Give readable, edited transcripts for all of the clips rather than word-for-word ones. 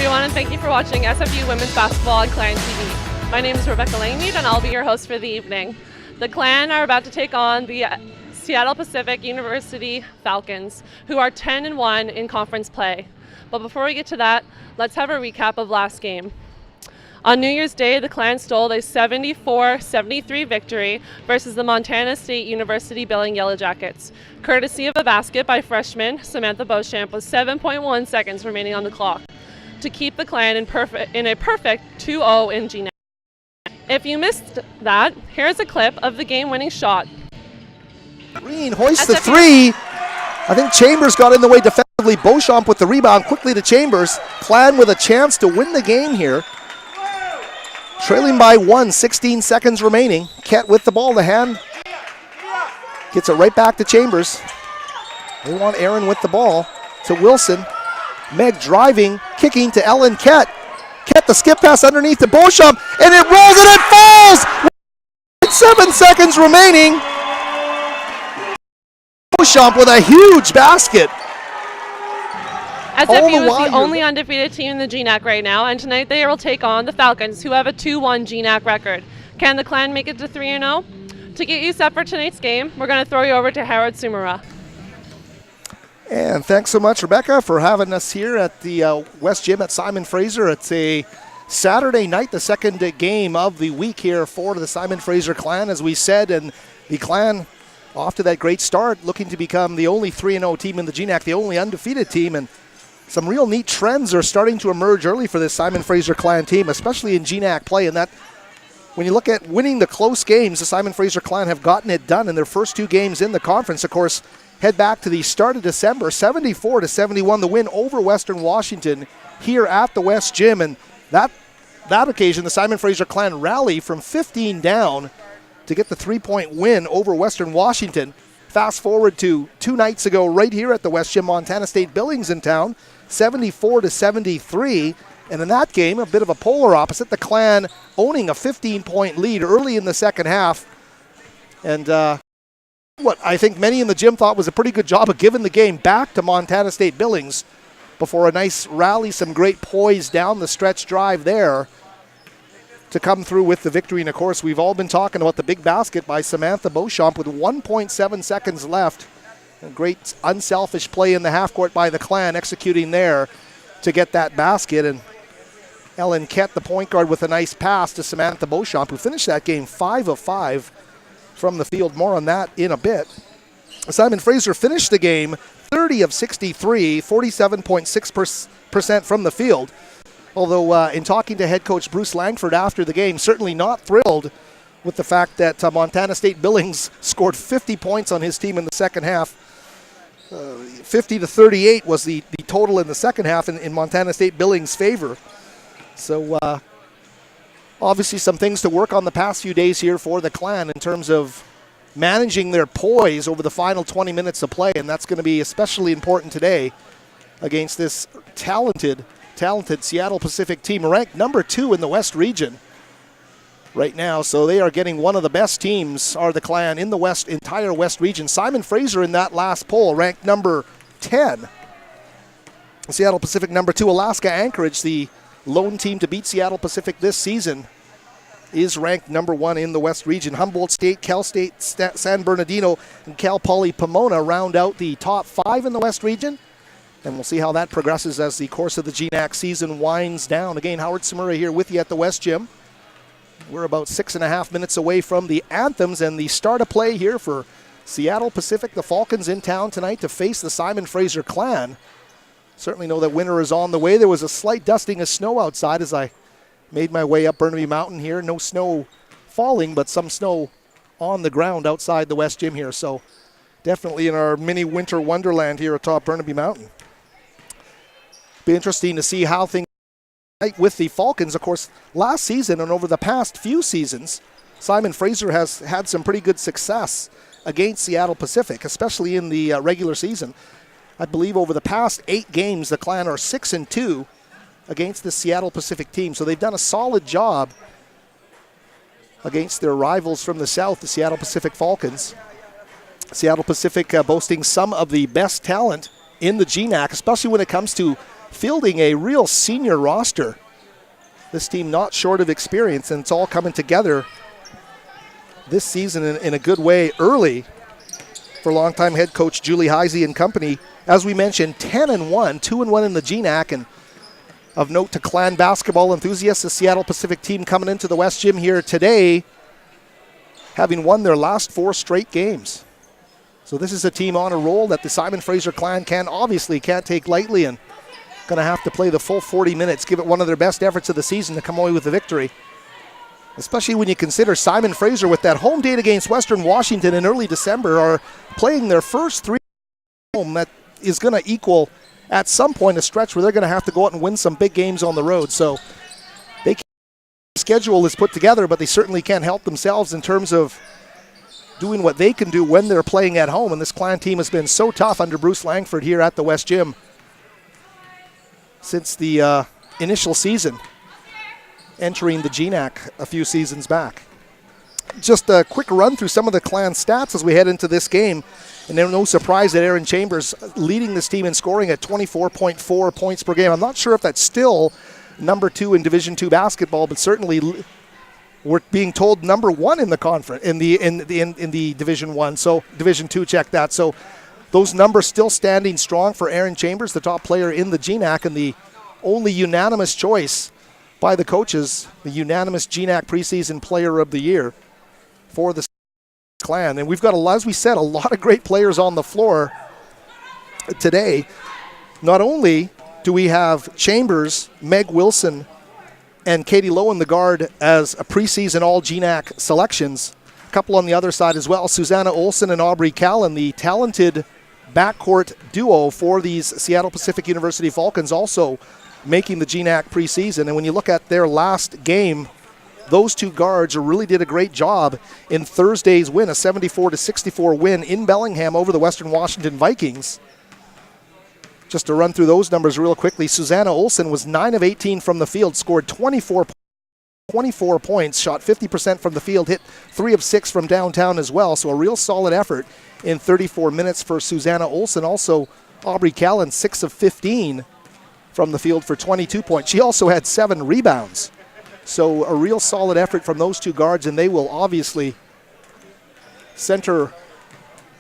everyone, and thank you for watching SFU Women's Basketball on Clan TV. My name is Rebecca Langmead, and I'll be your host for the evening. The Clan are about to take on the Seattle Pacific University Falcons, who are 10-1 in conference play. But before we get to that, let's have a recap of last game. On New Year's Day, the Clan stole a 74-73 victory versus the Montana State University Billing Yellow Jackets, courtesy of a basket by freshman Samantha Beauchamp with 7.1 seconds remaining on the clock, to keep the Clan in a perfect 2-0 in GNAC. If you missed that, here's a clip of the game-winning shot. Green hoists the three. I think Chambers got in the way defensively. Beauchamp with the rebound quickly to Chambers. Clan with a chance to win the game here. Trailing by 1, 16 seconds remaining. Kett with the ball to hand. Gets it right back to Chambers. They want Aaron with the ball to Wilson. Meg driving, kicking to Ellen Kett. Kett the skip pass underneath to Beauchamp, and it rolls and it falls! 7 seconds remaining. Beauchamp with a huge basket. SFU is the only undefeated team in the GNAC right now, and tonight they will take on the Falcons, who have a 2-1 GNAC record. Can the Clan make it to 3-0? To get you set for tonight's game, we're going to throw you over to Howard Sumara. And thanks so much, Rebecca, for having us here at the West Gym at Simon Fraser. It's a Saturday night, the second game of the week here for the Simon Fraser Clan, as we said, and the Clan off to that great start, looking to become the only 3-0 team in the GNAC, the only undefeated team, and some real neat trends are starting to emerge early for this Simon Fraser Clan team, especially in GNAC play. And that, when you look at winning the close games, the Simon Fraser Clan have gotten it done in their first 2 games in the conference. Of course, head back to the start of December, 74-71, the win over Western Washington here at the West Gym. And that occasion, the Simon Fraser Clan rally from 15 down to get the 3-point win over Western Washington. Fast forward to 2 nights ago right here at the West Gym, Montana State Billings in town, 74-73. And in that game, a bit of a polar opposite, the Clan owning a 15-point lead early in the second half. And what I think many in the gym thought was a pretty good job of giving the game back to Montana State Billings before a nice rally, some great poise down the stretch drive there to come through with the victory. And of course, we've all been talking about the big basket by Samantha Beauchamp with 1.7 seconds left. A great unselfish play in the half court by the Clan, executing there to get that basket. And Ellen Kett, the point guard, with a nice pass to Samantha Beauchamp, who finished that game 5 of 5 from the field. More on that in a bit. Simon Fraser finished the game 30 of 63, 47.6% from the field. Although in talking to head coach Bruce Langford after the game, certainly not thrilled with the fact that Montana State Billings scored 50 points on his team in the second half. 50-38 was the total in the second half in Montana State Billings' favor. So obviously some things to work on the past few days here for the Clan in terms of managing their poise over the final 20 minutes of play, and that's going to be especially important today against this talented Seattle Pacific team, ranked number 2 in the West region right now. So they are getting one of the best teams, are the Clan, in the entire West region. Simon Fraser in that last poll ranked number 10. Seattle Pacific number 2. Alaska Anchorage, the lone team to beat Seattle Pacific this season, is ranked number 1 in the West region. Humboldt State, Cal State, San Bernardino, and Cal Poly Pomona round out the top 5 in the West region. And we'll see how that progresses as the course of the GNAC season winds down. Again, Howard Samura here with you at the West Gym. We're about 6.5 minutes away from the anthems and the start of play here for Seattle Pacific. The Falcons in town tonight to face the Simon Fraser Clan. Certainly know that winter is on the way. There was a slight dusting of snow outside as I made my way up Burnaby Mountain here. No snow falling, but some snow on the ground outside the West Gym here. So definitely in our mini winter wonderland here atop Burnaby Mountain. Be interesting to see how things with the Falcons. Of course, last season and over the past few seasons, Simon Fraser has had some pretty good success against Seattle Pacific, especially in the regular season. I believe over the past 8 games, the Clan are 6-2 against the Seattle Pacific team. So they've done a solid job against their rivals from the south, the Seattle Pacific Falcons. Seattle Pacific boasting some of the best talent in the GNAC, especially when it comes to fielding a real senior roster. This team not short of experience, and it's all coming together this season in a good way early for longtime head coach Julie Heisey and company. As we mentioned, 10-1, 2-1 in the GNAC, and of note to Clan basketball enthusiasts, the Seattle Pacific team coming into the West Gym here today, having won their last 4 straight games. So this is a team on a roll that the Simon Fraser Clan can't take lightly, and going to have to play the full 40 minutes, give it one of their best efforts of the season to come away with the victory. Especially when you consider Simon Fraser, with that home date against Western Washington in early December, are playing their first 3 home. That is going to equal at some point a stretch where they're going to have to go out and win some big games on the road. So schedule is put together, but they certainly can't help themselves in terms of doing what they can do when they're playing at home. And this Clan team has been so tough under Bruce Langford here at the West Gym since the initial season, entering the GNAC a few seasons back. Just a quick run through some of the Clan stats as we head into this game. And no surprise that Aaron Chambers leading this team in scoring at 24.4 points per game. I'm not sure if that's still number 2 in Division II basketball, but certainly we're being told number 1 in the conference in the Division I. So Division II, check that. So those numbers still standing strong for Aaron Chambers, the top player in the GNAC, and the only unanimous choice by the coaches, the unanimous GNAC preseason player of the year for the Clan. And we've got, as we said, a lot of great players on the floor today. Not only do we have Chambers, Meg Wilson, and Katie Lowen, the guard, as a preseason all GNAC selections. A couple on the other side as well. Susanna Olsen and Aubrey Callan, the talented backcourt duo for these Seattle Pacific University Falcons, also making the GNAC preseason. And when you look at their last game, those 2 guards really did a great job in Thursday's win, a 74-64 win in Bellingham over the Western Washington Vikings. Just to run through those numbers real quickly, Susanna Olsen was 9 of 18 from the field, scored 24 points, shot 50% from the field, hit 3 of 6 from downtown as well. So a real solid effort in 34 minutes for Susanna Olsen. Also, Aubrey Callan, 6 of 15 from the field for 22 points. She also had 7 rebounds. So a real solid effort from those 2 guards, and they will obviously center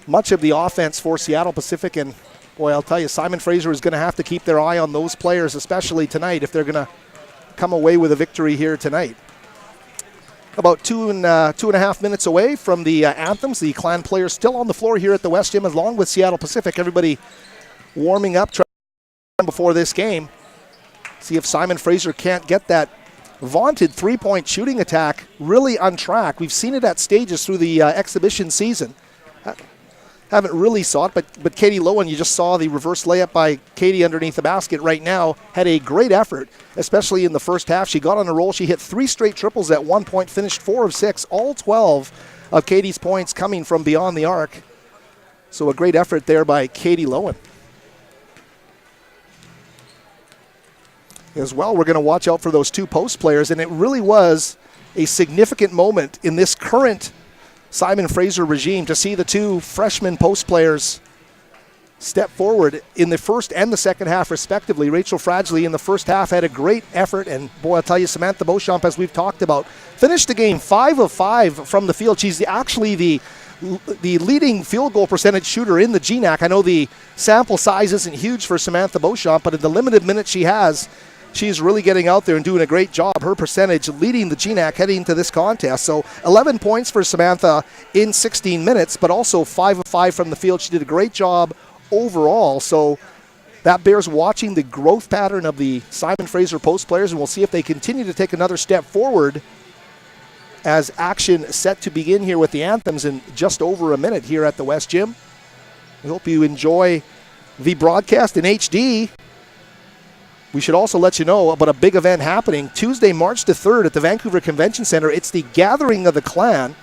much of the offense for Seattle Pacific. And boy, I'll tell you, Simon Fraser is going to have to keep their eye on those players, especially tonight, if they're going to come away with a victory here tonight. About 2.5 minutes away from the anthems. The Clan players still on the floor here at the West Gym, along with Seattle Pacific. Everybody warming up before this game. See if Simon Fraser can't get that vaunted 3-point shooting attack really on track. We've seen it at stages through the exhibition season. Haven't really saw it, but Katie Lowen, you just saw the reverse layup by Katie underneath the basket right now, had a great effort, especially in the first half. She got on a roll. She hit 3 straight triples at one point, finished 4 of 6, all 12 of Katie's points coming from beyond the arc. So a great effort there by Katie Lowen. As well, we're going to watch out for those 2 post players, and it really was a significant moment in this current Simon Fraser regime to see the 2 freshman post players step forward in the first and the second half, respectively. Rachel Fradgley in the first half had a great effort, and boy, I'll tell you, Samantha Beauchamp, as we've talked about, finished the game 5 of 5 from the field. She's actually the leading field goal percentage shooter in the GNAC. I know the sample size isn't huge for Samantha Beauchamp, but in the limited minutes she has, she's really getting out there and doing a great job. Her percentage leading the GNAC heading into this contest. So 11 points for Samantha in 16 minutes, but also 5 of 5 from the field. She did a great job overall. So that bears watching the growth pattern of the Simon Fraser post players, and we'll see if they continue to take another step forward as action set to begin here with the anthems in just over a minute here at the West Gym. We hope you enjoy the broadcast in HD. We should also let you know about a big event happening Tuesday, March the 3rd at the Vancouver Convention Center. It's the Gathering of the Clan.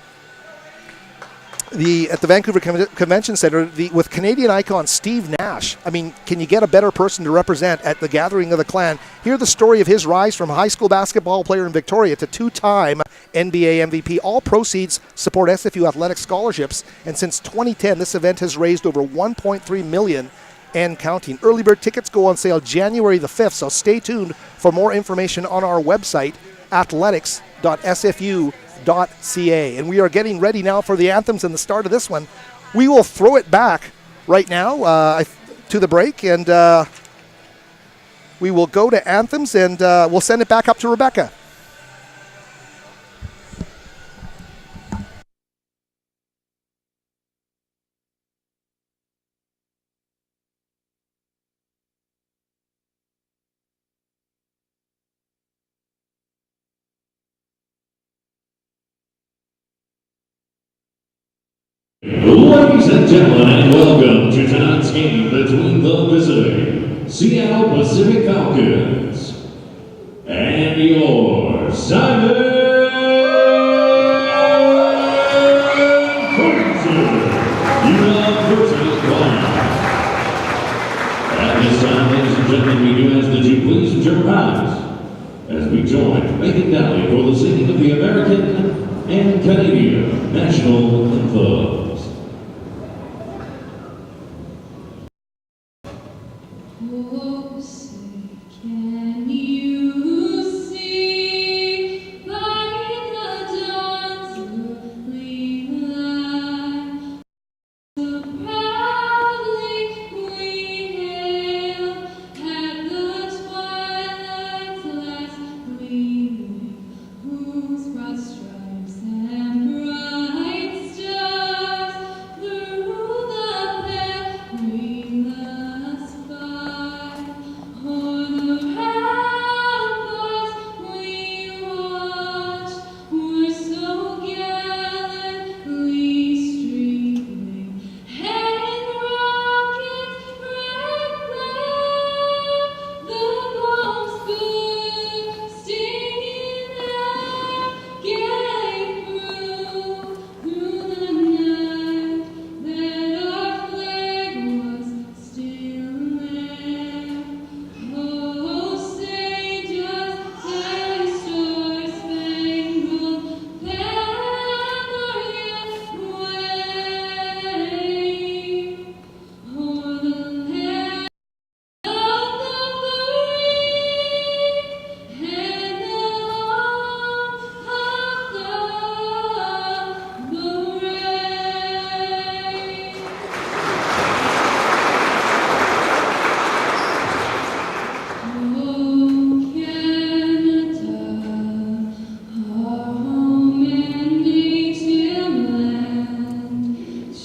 At the Vancouver Convention Center with Canadian icon Steve Nash. I mean, can you get a better person to represent at the Gathering of the Clan? Hear the story of his rise from high school basketball player in Victoria to 2-time NBA MVP. All proceeds support SFU athletics scholarships. And since 2010, this event has raised over $1.3 million and counting. Early bird tickets go on sale January the 5th, so stay tuned for more information on our website, athletics.sfu.ca. And we are getting ready now for the anthems and the start of this one. We will throw it back right now to the break, and we will go to anthems, and we'll send it back up to Rebecca. Ladies and gentlemen, and welcome to tonight's game between the visiting Seattle Pacific Falcons and your Simon Fraser University Clan. At this time, ladies and gentlemen, we do ask that you please return rise as we join Megan Dally for the singing of the American and Canadian national anthems. Can you see by the dawn's early light, so proudly we hail at the twilight's last gleaming, whose broad stripes and bright stars through the perilous fight. O'er the ramparts we watched were so gallantly streaming, and rockets red glare, the bombs bursting in air, gave proof through the night that our flag was still there. Oh, say just a star-spangled banner yet wave o'er the land of the free and the home of the brave. Oh, Canada, our home and native land,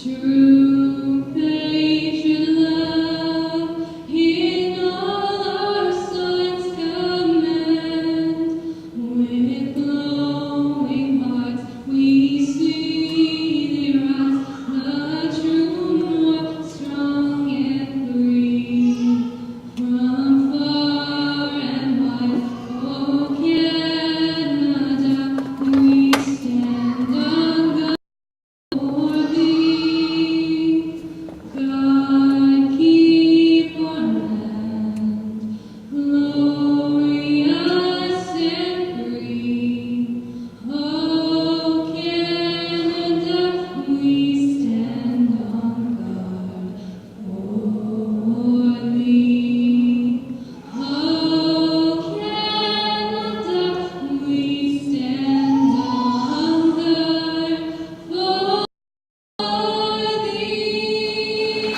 true patriot love in all our sons command. With glowing hearts we see thee rise, the true north, strong and free. From far and wide, oh Canada, we stand on guard for thee. God keep our land glorious and free. Oh Canada, we stand on guard for thee. Oh Canada, we stand on guard for thee.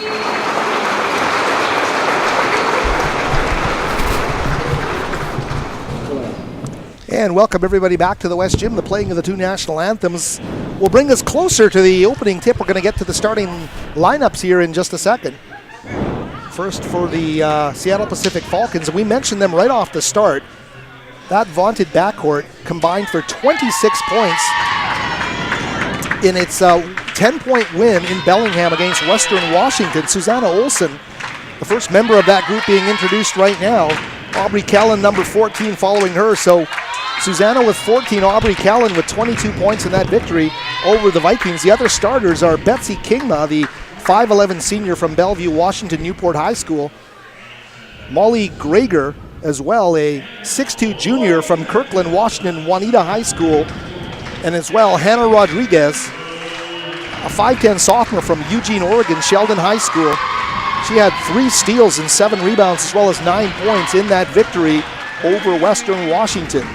And welcome everybody back to the West Gym. The playing of the two national anthems will bring us closer to the opening tip. We're going to get to the starting lineups here in just a second. First for the Seattle Pacific Falcons, and we mentioned them right off the start. That vaunted backcourt combined for 26 points in its 10-point win in Bellingham against Western Washington. Susanna Olsen, the first member of that group being introduced right now. Aubrey Callan, number 14, following her. So Susanna with 14, Aubrey Callan with 22 points in that victory over the Vikings. The other starters are Betsy Kingma, the 5'11 senior from Bellevue, Washington, Newport High School. Molly Greger as well, a 6'2 junior from Kirkland, Washington, Juanita High School. And as well, Hannah Rodriguez, a 5'10 sophomore from Eugene, Oregon, Sheldon High School. She had 3 steals and 7 rebounds as well as 9 points in that victory over Western Washington.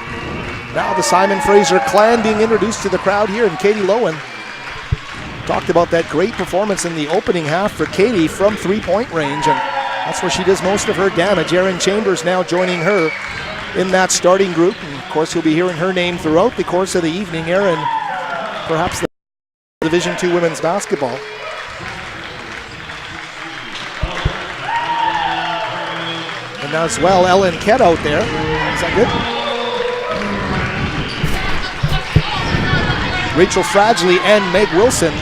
Now the Simon Fraser Clan being introduced to the crowd here, and Katie Lowen talked about that great performance in the opening half for Katie from 3-point range, and that's where she does most of her damage. Erin Chambers now joining her in that starting group, and of course you'll be hearing her name throughout the course of the evening. Erin, perhaps the Division II women's basketball. And as well, Ellen Kett out there. Is that good? Rachel Fradgley and Meg Wilson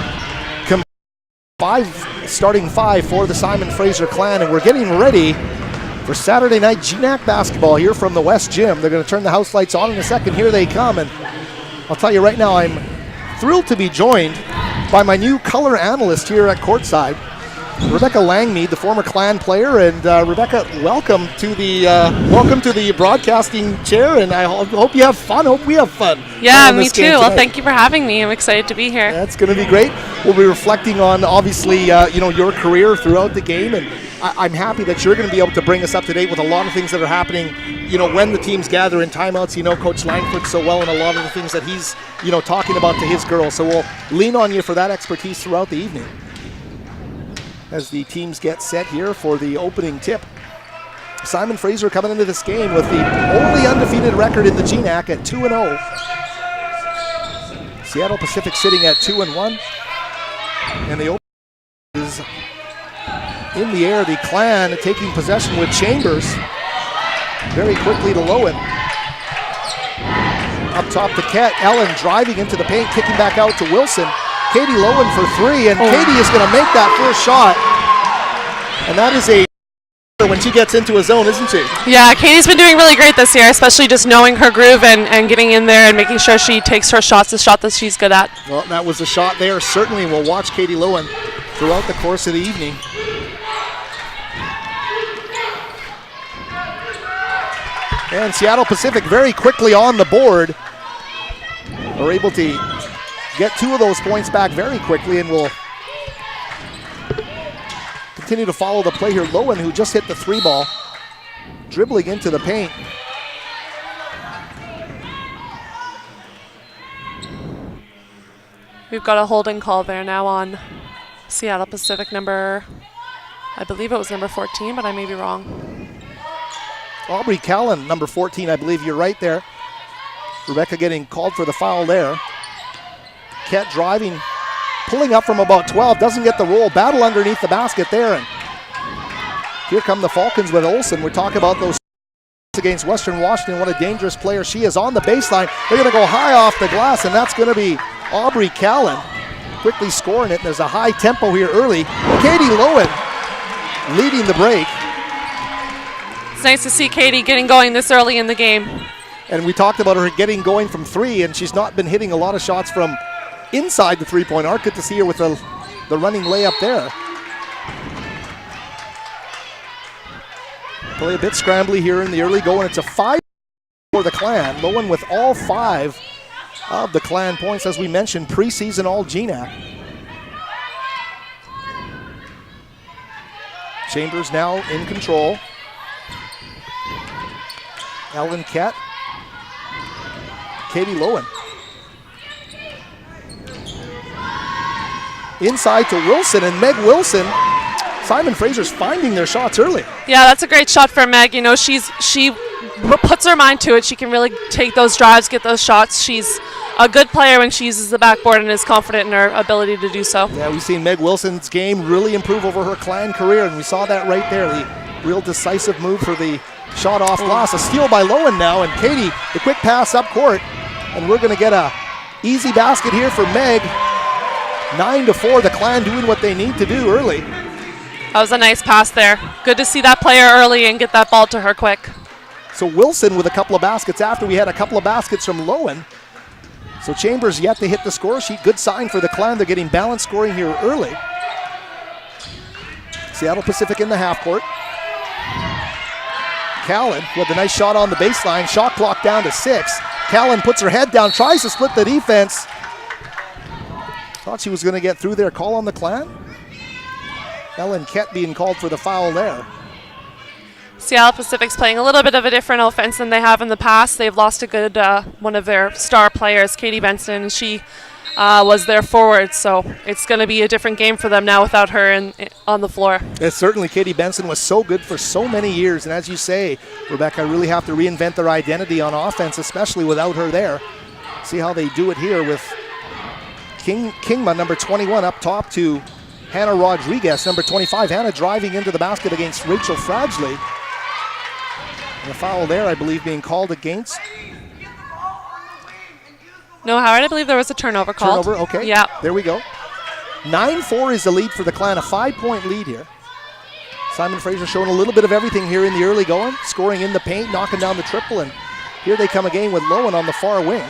starting 5 for the Simon Fraser Clan, and we're getting ready for Saturday night GNAC basketball here from the West Gym. They're going to turn the house lights on in a second. Here they come, and I'll tell you right now, I'm thrilled to be joined by my new color analyst here at courtside, Rebecca Langmead, the former Clan player. And Rebecca, welcome to the broadcasting chair, and I hope you have fun. Hope we have fun. Yeah, me too. Well, thank you for having me. I'm excited to be here. That's going to be great. We'll be reflecting on, obviously, your career throughout the game, and I'm happy that you're going to be able to bring us up to date with a lot of things that are happening, when the teams gather in timeouts. Coach Langford so well, and a lot of the things that he's, talking about to his girls. So we'll lean on you for that expertise throughout the evening as the teams get set here for the opening tip. Simon Fraser coming into this game with the only undefeated record in the GNAC at 2-0. Seattle Pacific sitting at 2-1. And the opening is in the air. The Clan taking possession with Chambers. Very quickly to Lowen. Up top to Kett. Ellen driving into the paint, kicking back out to Wilson. Katie Lowen for 3, and Katie is going to make that first shot. And that is when she gets into a zone, isn't she? Yeah, Katie's been doing really great this year, especially just knowing her groove and getting in there and making sure she takes her shots, the shot that she's good at. Well, that was a shot there. Certainly we'll watch Katie Lowen throughout the course of the evening. And Seattle Pacific very quickly on the board. Are able to get 2 of those points back very quickly, and will continue to follow the play here. Lowen, who just hit the 3 ball, dribbling into the paint. We've got a holding call there now on Seattle Pacific I believe it was number 14, but I may be wrong. Aubrey Callan, number 14, I believe you're right there. Rebecca getting called for the foul there. Kett driving, pulling up from about 12, doesn't get the roll. Battle underneath the basket there, and here come the Falcons with Olsen. We're talking about those against Western Washington. What a dangerous player she is on the baseline. They're going to go high off the glass, and that's going to be Aubrey Callan quickly scoring it. There's a high tempo here early. Katie Lowen leading the break. It's nice to see Katie getting going this early in the game. And we talked about her getting going from 3, and she's not been hitting a lot of shots from inside the 3-point arc. Good to see her with the running layup there. Play a bit scrambly here in the early going. It's a 5 for the Clan. Lowen with all 5 of the Clan points, as we mentioned, preseason all GNAC. Chambers now in control. Ellen Kett. Katie Lowen. Inside to Wilson, and Meg Wilson. Simon Fraser's finding their shots early. Yeah, that's a great shot for Meg. She puts her mind to it. She can really take those drives, get those shots. She's a good player when she uses the backboard and is confident in her ability to do so. Yeah, we've seen Meg Wilson's game really improve over her Clan career, and we saw that right there. The real decisive move for the shot off glass. A steal by Lowen now, and Katie, the quick pass up court, and we're going to get a easy basket here for Meg. 9-4, the Clan doing what they need to do early. That was a nice pass there. Good to see that player early and get that ball to her quick. So Wilson with a couple of baskets after we had a couple of baskets from Lowen. So Chambers yet to hit the score sheet. Good sign for the Clan. They're getting balanced scoring here early. Seattle Pacific in the half court. Callan with a nice shot on the baseline. Shot clock down to 6. Callan puts her head down, tries to split the defense. Thought she was going to get through there. Call on the Clan. Ellen Kett being called for the foul there. Seattle Pacific's playing a little bit of a different offense than they have in the past. They've lost a good one of their star players, Katie Benson, and she was their forward, so it's going to be a different game for them now without her on the floor. Yes, certainly Katie Benson was so good for so many years, and as you say, Rebecca, really have to reinvent their identity on offense, especially without her there. See how they do it here with Kingma, number 21, up top to Hannah Rodriguez, number 25. Hannah driving into the basket against Rachel Fradgley. And a foul there, I believe, being called against. No, Howard, I believe there was a turnover called. Turnover, okay. Yeah. There we go. 9-4 is the lead for the Clan, a 5-point lead here. Simon Fraser showing a little bit of everything here in the early going, scoring in the paint, knocking down the triple, and here they come again with Lowen on the far wing.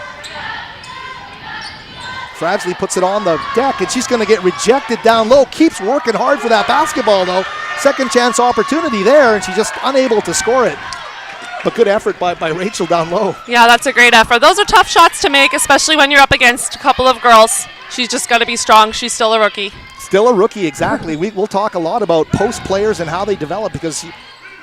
Fradgley puts it on the deck, and she's going to get rejected down low. Keeps working hard for that basketball, though. Second chance opportunity there, and she's just unable to score it. But good effort by Rachel down low. Yeah, that's a great effort. Those are tough shots to make, especially when you're up against a couple of girls. She's just got to be strong. She's still a rookie. Still a rookie, exactly. We'll talk a lot about post players and how they develop, because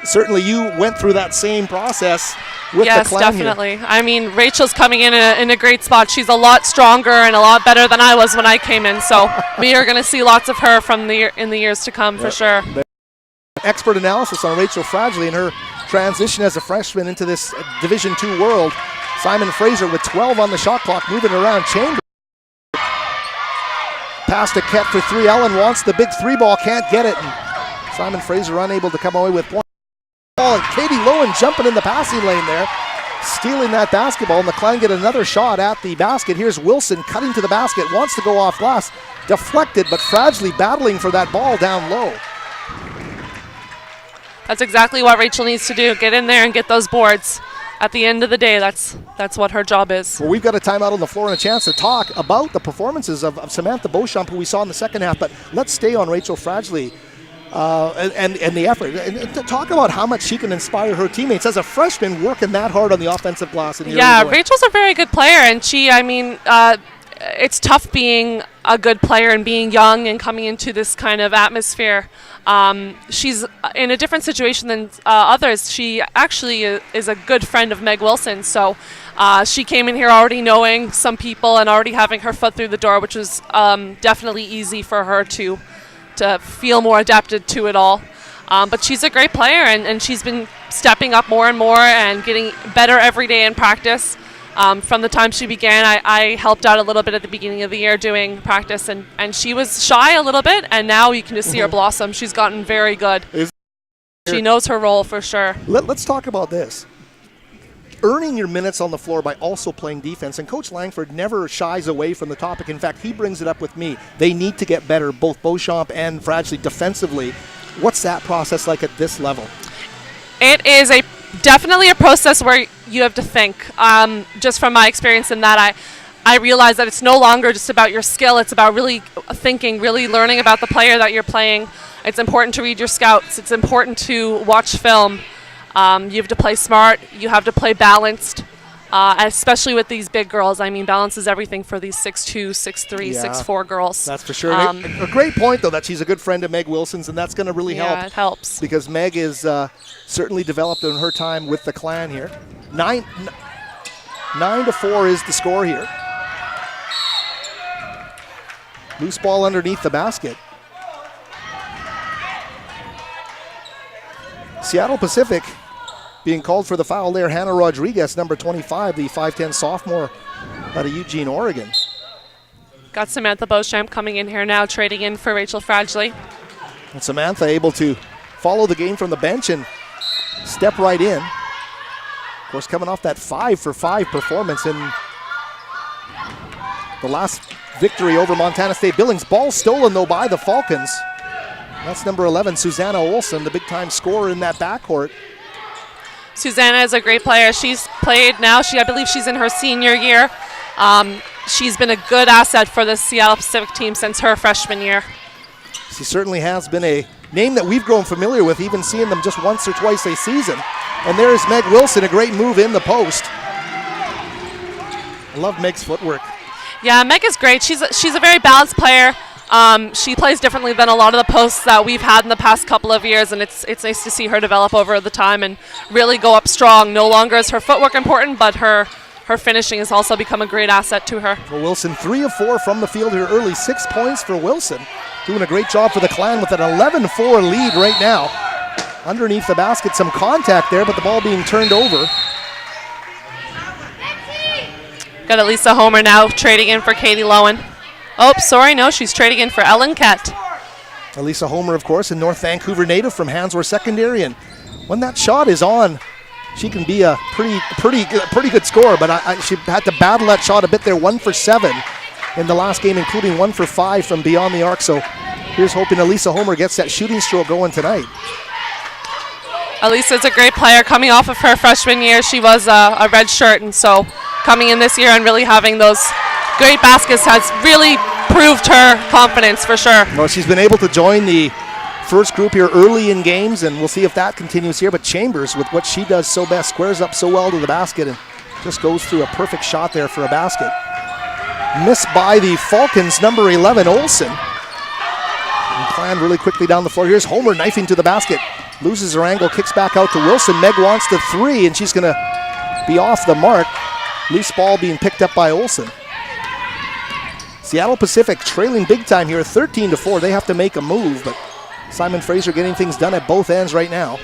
certainly you went through that same process with the Clan. Yes, definitely. Here. I mean, Rachel's coming in a great spot. She's a lot stronger and a lot better than I was when I came in. So we are going to see lots of her in the years to come, for sure. Expert analysis on Rachel Fradgley and her transition as a freshman into this Division II world. Simon Fraser with 12 on the shot clock, moving around Chambers. Pass to Kett for three. Ellen wants the big three ball, can't get it. And Simon Fraser unable to come away with point. And Katie Lowen jumping in the passing lane there, stealing that basketball, and the Clan get another shot at the basket. Here's Wilson cutting to the basket, wants to go off glass, deflected, but Fradgley battling for that ball down low. That's exactly what Rachel needs to do, get in there and get those boards. At the end of the day, that's what her job is. Well, we've got a timeout on the floor and a chance to talk about the performances of Samantha Beauchamp, who we saw in the second half, but let's stay on Rachel Fradgley and the effort. And to talk about how much she can inspire her teammates as a freshman working that hard on the offensive glass. Rachel's a very good player, and it's tough being a good player and being young and coming into this kind of atmosphere. She's in a different situation than others. She actually is a good friend of Meg Wilson, so she came in here already knowing some people and already having her foot through the door, which was definitely easy for her to feel more adapted to it all. But she's a great player, and she's been stepping up more and more and getting better every day in practice. From the time she began, I helped out a little bit at the beginning of the year doing practice, and she was shy a little bit, and now you can just see her blossom. She's gotten very good. She knows her role for sure. Let's talk about this. Earning your minutes on the floor by also playing defense, and Coach Langford never shies away from the topic. In fact, he brings it up with me. They need to get better, both Beauchamp and Fradgley, defensively. What's that process like at this level? It is definitely a process where you have to think. Just from my experience in that, I realized that it's no longer just about your skill. It's about really thinking, really learning about the player that you're playing. It's important to read your scouts. It's important to watch film. You have to play smart. You have to play balanced, especially with these big girls. I mean, balance is everything for these 6'2", 6'3", 6'4 girls. That's for sure. A great point, though, that she's a good friend of Meg Wilson's, and that's going to really help. Yeah, it helps. Because Meg is certainly developed in her time with the Clan here. 9-4 is the score here. Loose ball underneath the basket. Seattle Pacific being called for the foul there. Hannah Rodriguez, number 25, the 5'10 sophomore out of Eugene, Oregon. Got Samantha Beauchamp coming in here now, trading in for Rachel Fradgley. And Samantha able to follow the game from the bench and step right in. Of course, coming off that 5-for-5 performance in the last victory over Montana State Billings. Ball stolen, though, by the Falcons. That's number 11, Susanna Olsen, the big-time scorer in that backcourt. Susanna is a great player. She's played now. I believe she's in her senior year. She's been a good asset for the Seattle Pacific team since her freshman year. She certainly has been a name that we've grown familiar with, even seeing them just once or twice a season. And there's Meg Wilson, a great move in the post. I love Meg's footwork. Yeah, Meg is great. She's a very balanced player. She plays differently than a lot of the posts that we've had in the past couple of years, and it's nice to see her develop over the time and really go up strong. No longer is her footwork important, but her finishing has also become a great asset to her. For Wilson, 3 of 4 from the field here early. 6 points for Wilson. Doing a great job for the Clan with an 11-4 lead right now. Underneath the basket, some contact there, but the ball being turned over. Got Elisa Homer now trading in for Katie Lowen. Oh, sorry, no, she's trading in for Ellen Kett. Elisa Homer, of course, a North Vancouver native from Hansworth Secondary, and when that shot is on, she can be a pretty good scorer, but she had to battle that shot a bit there. 1 for 7 in the last game, including 1 for 5 from beyond the arc. So here's hoping Elisa Homer gets that shooting stroke going tonight. Elisa's a great player coming off of her freshman year. She was a red shirt, and so coming in this year and really having those great baskets has really proved her confidence for sure. Well, she's been able to join the first group here early in games, and we'll see if that continues here. But Chambers, with what she does so best, squares up so well to the basket and just goes through a perfect shot there for a basket. Missed by the Falcons, number 11, Olsen. And Clan really quickly down the floor. Here's Homer knifing to the basket. Loses her angle, kicks back out to Wilson. Meg wants the 3, and she's going to be off the mark. Loose ball being picked up by Olsen. Seattle Pacific trailing big time here, 13-4. They have to make a move, but Simon Fraser getting things done at both ends right now.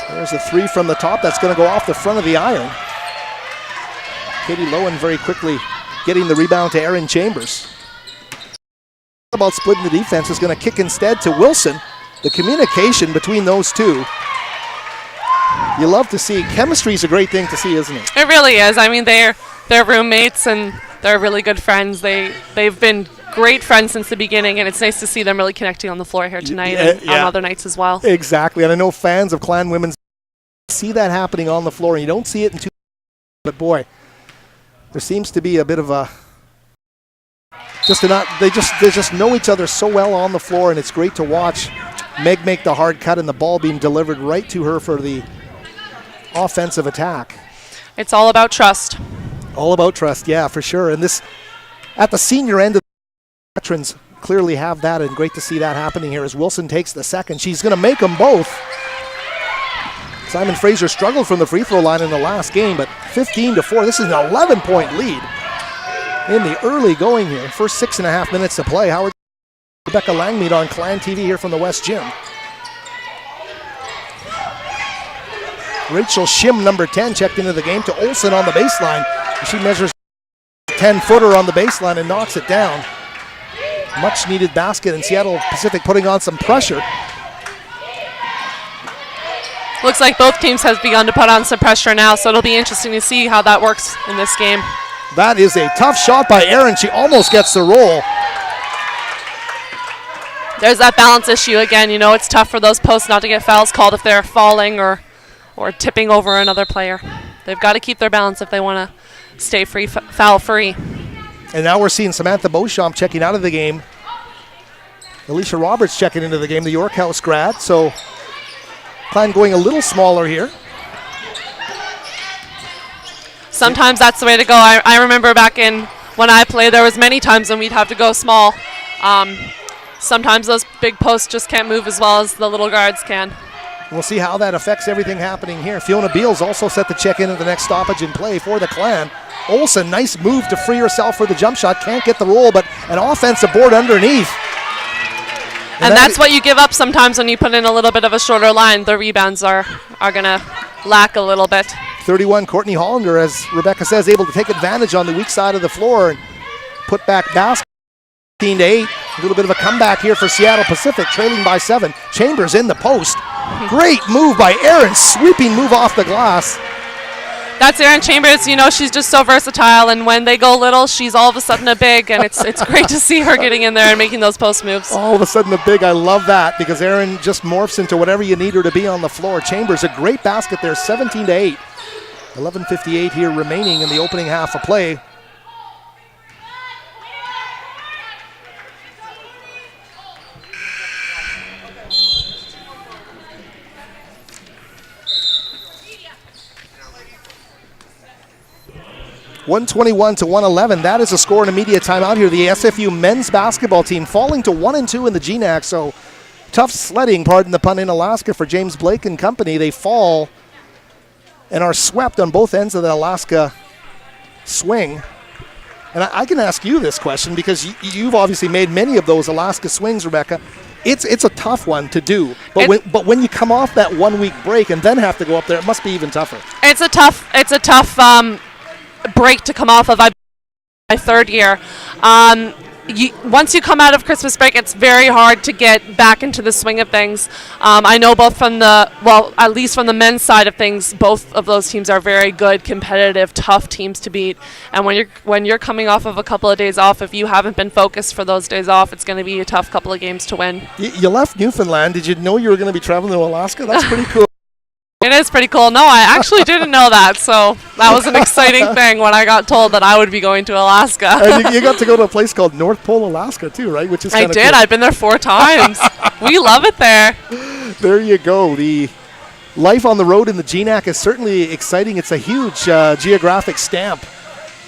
There's a 3 from the top. That's going to go off the front of the iron. Katie Lowen very quickly getting the rebound to Erin Chambers. About splitting the defense is going to kick instead to Wilson. The communication between those two, you love to see. Chemistry is a great thing to see, isn't it? It really is. I mean, they're roommates and they're really good friends. They've been great friends since the beginning, and it's nice to see them really connecting on the floor here tonight and on other nights as well. Exactly, and I know fans of Clan Women's see that happening on the floor, and you don't see it in too. But boy, there seems to be a bit of a they just know each other so well on the floor, and it's great to watch Meg make the hard cut and the ball being delivered right to her for the offensive attack. It's all about trust. All about trust, yeah, for sure. And this, at the senior end, of the veterans clearly have that, and great to see that happening here as Wilson takes the second. She's going to make them both. Simon Fraser struggled from the free throw line in the last game, but 15-4. This is an 11-point lead in the early going here. First 6.5 minutes to play. Rebecca Langmead on Clan TV here from the West Gym. Rachel Shim, number 10, checked into the game to Olsen on the baseline. She measures 10-footer on the baseline and knocks it down. Much needed basket, and Seattle Pacific putting on some pressure. Looks like both teams have begun to put on some pressure now, so it'll be interesting to see how that works in this game. That is a tough shot by Erin. She almost gets the roll. There's that balance issue again. You know, it's tough for those posts not to get fouls called if they're falling or tipping over another player. They've got to keep their balance if they want to stay foul free. And now we're seeing Samantha Beauchamp checking out of the game. Alicia Roberts checking into the game, the York House grad. So Clan going a little smaller here. Sometimes that's the way to go. I remember back in when I played, there was many times when we'd have to go small. Sometimes those big posts just can't move as well as the little guards can. We'll see how that affects everything happening here. Fiona Beals also set to check in at the next stoppage in play for the Clan. Olsen, nice move to free herself for the jump shot. Can't get the roll, but an offensive board underneath. And that's what you give up sometimes when you put in a little bit of a shorter line. The rebounds are going to lack a little bit. 31, Courtney Hollander, as Rebecca says, able to take advantage on the weak side of the floor and put back basket. 15-8. A little bit of a comeback here for Seattle Pacific, trailing by 7. Chambers in the post. Great move by Erin, sweeping move off the glass. That's Erin Chambers. You know, she's just so versatile, and when they go little, she's all of a sudden a big, and it's great to see her getting in there and making those post moves. All of a sudden a big, I love that, because Erin just morphs into whatever you need her to be on the floor. Chambers, a great basket there, 17-8. 11:58 here remaining in the opening half of play. 121 to 111. That is a score in a media timeout here. The SFU men's basketball team falling to 1-2 in the GNAC. So tough sledding, pardon the pun, in Alaska for James Blake and company. They fall and are swept on both ends of the Alaska swing. And I can ask you this question because you've obviously made many of those Alaska swings, Rebecca. It's a tough one to do. But when you come off that 1 week break and then have to go up there, it must be even tougher. It's a tough break to come off of. My third year. Once you come out of Christmas break, it's very hard to get back into the swing of things. I know both from at least from the men's side of things, both of those teams are very good, competitive, tough teams to beat. And when you're coming off of a couple of days off, if you haven't been focused for those days off, it's going to be a tough couple of games to win. You left Newfoundland. Did you know you were going to be traveling to Alaska? That's pretty cool. It is pretty cool. No, I actually didn't know that, so that was an exciting thing when I got told that I would be going to Alaska. And you got to go to a place called North Pole, Alaska, too, right? Which is I did. Cool. I've been there 4 times. We love it there. There you go. The life on the road in the GNAC is certainly exciting. It's a huge geographic stamp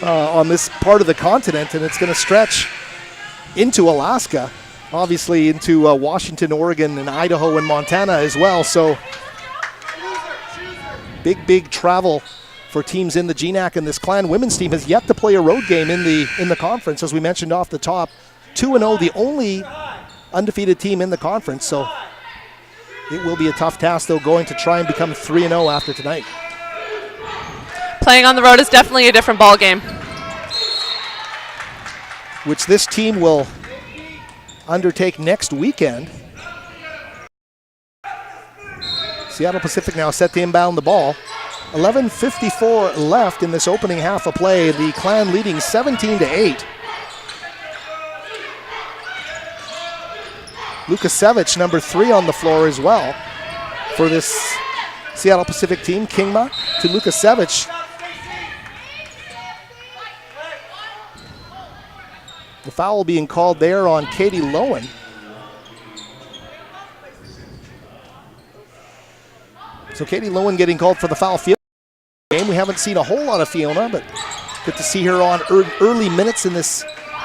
on this part of the continent, and it's going to stretch into Alaska, obviously into Washington, Oregon, and Idaho and Montana as well. So big travel for teams in the GNAC, and this Clan women's team has yet to play a road game in the conference, as we mentioned off the top. 2-0, the only undefeated team in the conference, so it will be a tough task, though, going to try and become 3-0 after tonight. Playing on the road is definitely a different ball game, which this team will undertake next weekend. Seattle Pacific now set to inbound the ball. 11:54 left in this opening half of play. The Clan leading 17-8. Lukasevich, number 3 on the floor as well for this Seattle Pacific team. Kingma to Lukasevich. The foul being called there on Katie Lowen. So Katie Lowen getting called for the foul. Field game. We haven't seen a whole lot of Fiona, but good to see her on early minutes in this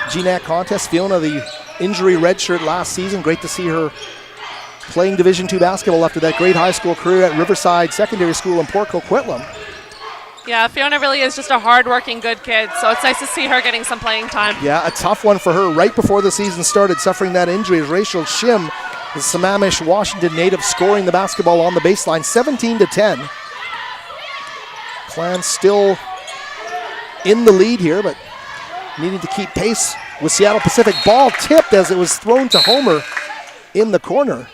GNAC contest. Fiona, the injury redshirt last season. Great to see her playing Division II basketball after that great high school career at Riverside Secondary School in Port Coquitlam. Yeah, Fiona really is just a hard-working, good kid, so it's nice to see her getting some playing time. Yeah, a tough one for her right before the season started, suffering that injury. Rachel Shim, the Sammamish, Washington native, scoring the basketball on the baseline, 17-10. Clan still in the lead here, but needing to keep pace with Seattle Pacific. Ball tipped as it was thrown to Homer in the corner.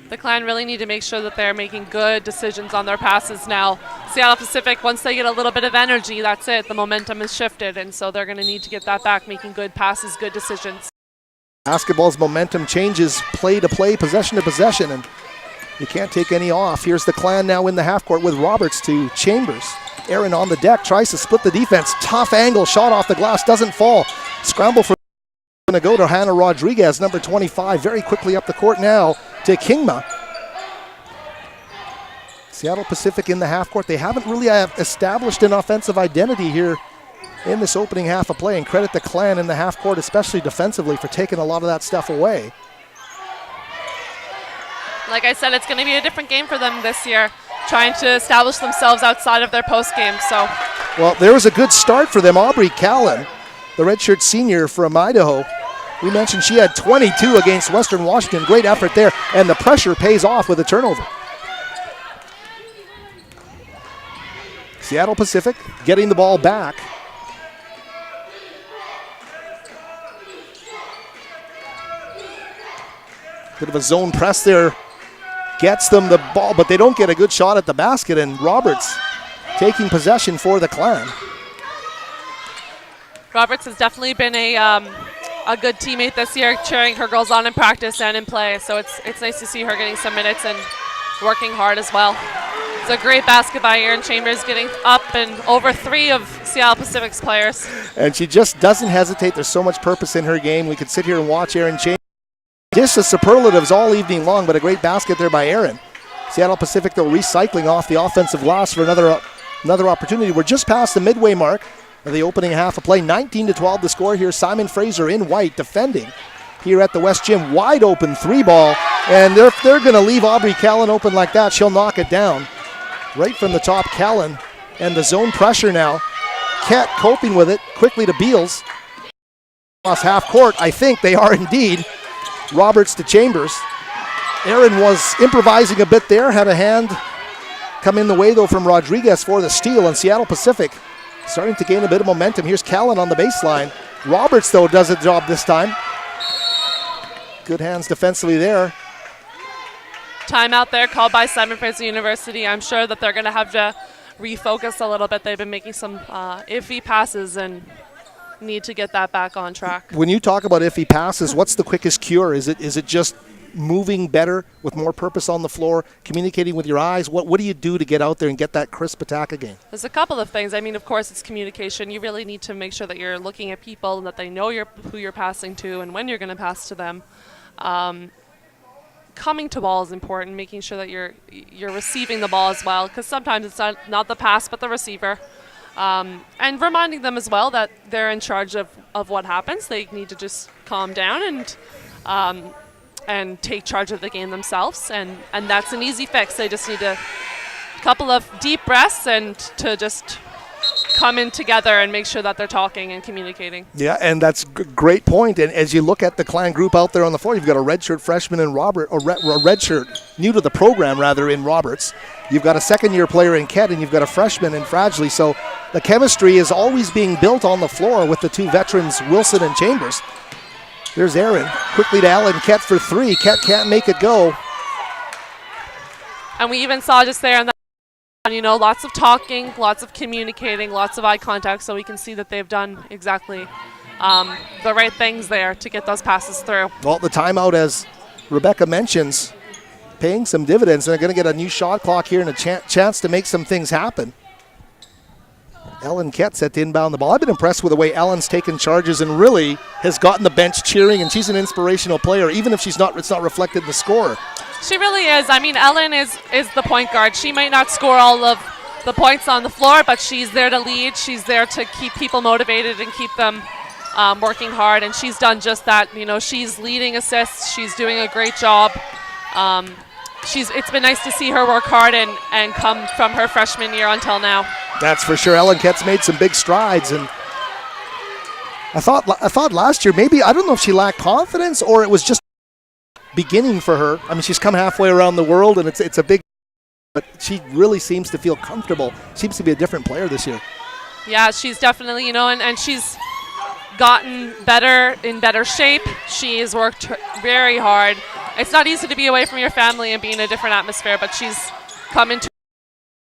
The Clan really need to make sure that they're making good decisions on their passes now. Seattle Pacific, once they get a little bit of energy, that's it. The momentum is shifted, and so they're going to need to get that back, making good passes, good decisions. Basketball's momentum changes play to play, possession to possession, and you can't take any off. Here's the Clan now in the half court with Roberts to Chambers. Aaron on the deck, tries to split the defense. Tough angle, shot off the glass, doesn't fall. Scramble for going to go to Hannah Rodriguez, number 25, very quickly up the court now to Kingma. Seattle Pacific in the half court. They haven't really established an offensive identity here in this opening half of play, and credit the Clan in the half court, especially defensively, for taking a lot of that stuff away. Like I said, it's going to be a different game for them this year, trying to establish themselves outside of their post game. So, well, there was a good start for them. Aubrey Callan, the redshirt senior from Idaho. We mentioned she had 22 against Western Washington. Great effort there, and the pressure pays off with a turnover. Seattle Pacific getting the ball back. Bit of a zone press there. Gets them the ball, but they don't get a good shot at the basket, and Roberts taking possession for the Clan. Roberts has definitely been a good teammate this year, cheering her girls on in practice and in play. So it's nice to see her getting some minutes and working hard as well. It's a great basket by Erin Chambers, getting up and over 3 of Seattle Pacific's players. And she just doesn't hesitate. There's so much purpose in her game. We could sit here and watch Erin Chambers. Just the superlatives all evening long, but a great basket there by Erin. Seattle Pacific, though, recycling off the offensive glass for another opportunity. We're just past the midway mark of the opening half of play. 19-12 the score here. Simon Fraser in white defending here at the West Gym. Wide open 3-ball, and they're going to leave Aubrey Callan open like that. She'll knock it down right from the top. Callan and the zone pressure now. Ket coping with it quickly to Beals. Across half court, I think they are indeed. Roberts to Chambers. Aaron was improvising a bit there, had a hand come in the way though from Rodriguez for the steal, and Seattle Pacific starting to gain a bit of momentum. Here's Callan on the baseline. Roberts though does a job this time. Good hands defensively there. Timeout there called by Simon Fraser University. I'm sure that they're going to have to refocus a little bit. They've been making some iffy passes and need to get that back on track. When you talk about iffy passes, what's the quickest cure? Is it just moving better with more purpose on the floor, communicating with your eyes? What do you do to get out there and get that crisp attack again? There's a couple of things. I mean, of course, it's communication. You really need to make sure that you're looking at people and that they know who you're passing to and when you're going to pass to them. Coming to ball is important, making sure that you're receiving the ball as well, because sometimes it's not the pass but the receiver. And reminding them as well that they're in charge of what happens. They need to just calm down and take charge of the game themselves, and that's an easy fix. They just need a couple of deep breaths and to just come in together and make sure that they're talking and communicating. Yeah, and that's a great point. And as you look at the Clan group out there on the floor, you've got a redshirt freshman in Robert, or redshirt new to the program rather in Roberts. You've got a second-year player in Ket, and you've got a freshman in Fragile. So the chemistry is always being built on the floor with the two veterans, Wilson and Chambers. There's Aaron, quickly to Alan Ket for three. Ket can't make it go. And we even saw just there in that, lots of talking, lots of communicating, lots of eye contact, so we can see that they've done exactly the right things there to get those passes through. Well, the timeout, as Rebecca mentions, paying some dividends. They're going to get a new shot clock here and a chance to make some things happen. Ellen Ket set to inbound the ball. I've been impressed with the way Ellen's taken charges and really has gotten the bench cheering, and she's an inspirational player, even if it's not reflected in the score. She really is. I mean, Ellen is the point guard. She might not score all of the points on the floor, but she's there to lead. She's there to keep people motivated and keep them working hard, and she's done just that. She's leading assists. She's doing a great job. It's been nice to see her work hard and come from her freshman year until now. That's for sure. Ellen Ket's made some big strides, and I thought last year maybe, I don't know if she lacked confidence or it was just beginning for her. I mean, she's come halfway around the world, and it's a big, but she really seems to feel comfortable. Seems to be a different player this year. Yeah, she's definitely, and she's gotten in better shape. She has worked very hard. It's not easy to be away from your family and be in a different atmosphere, but she's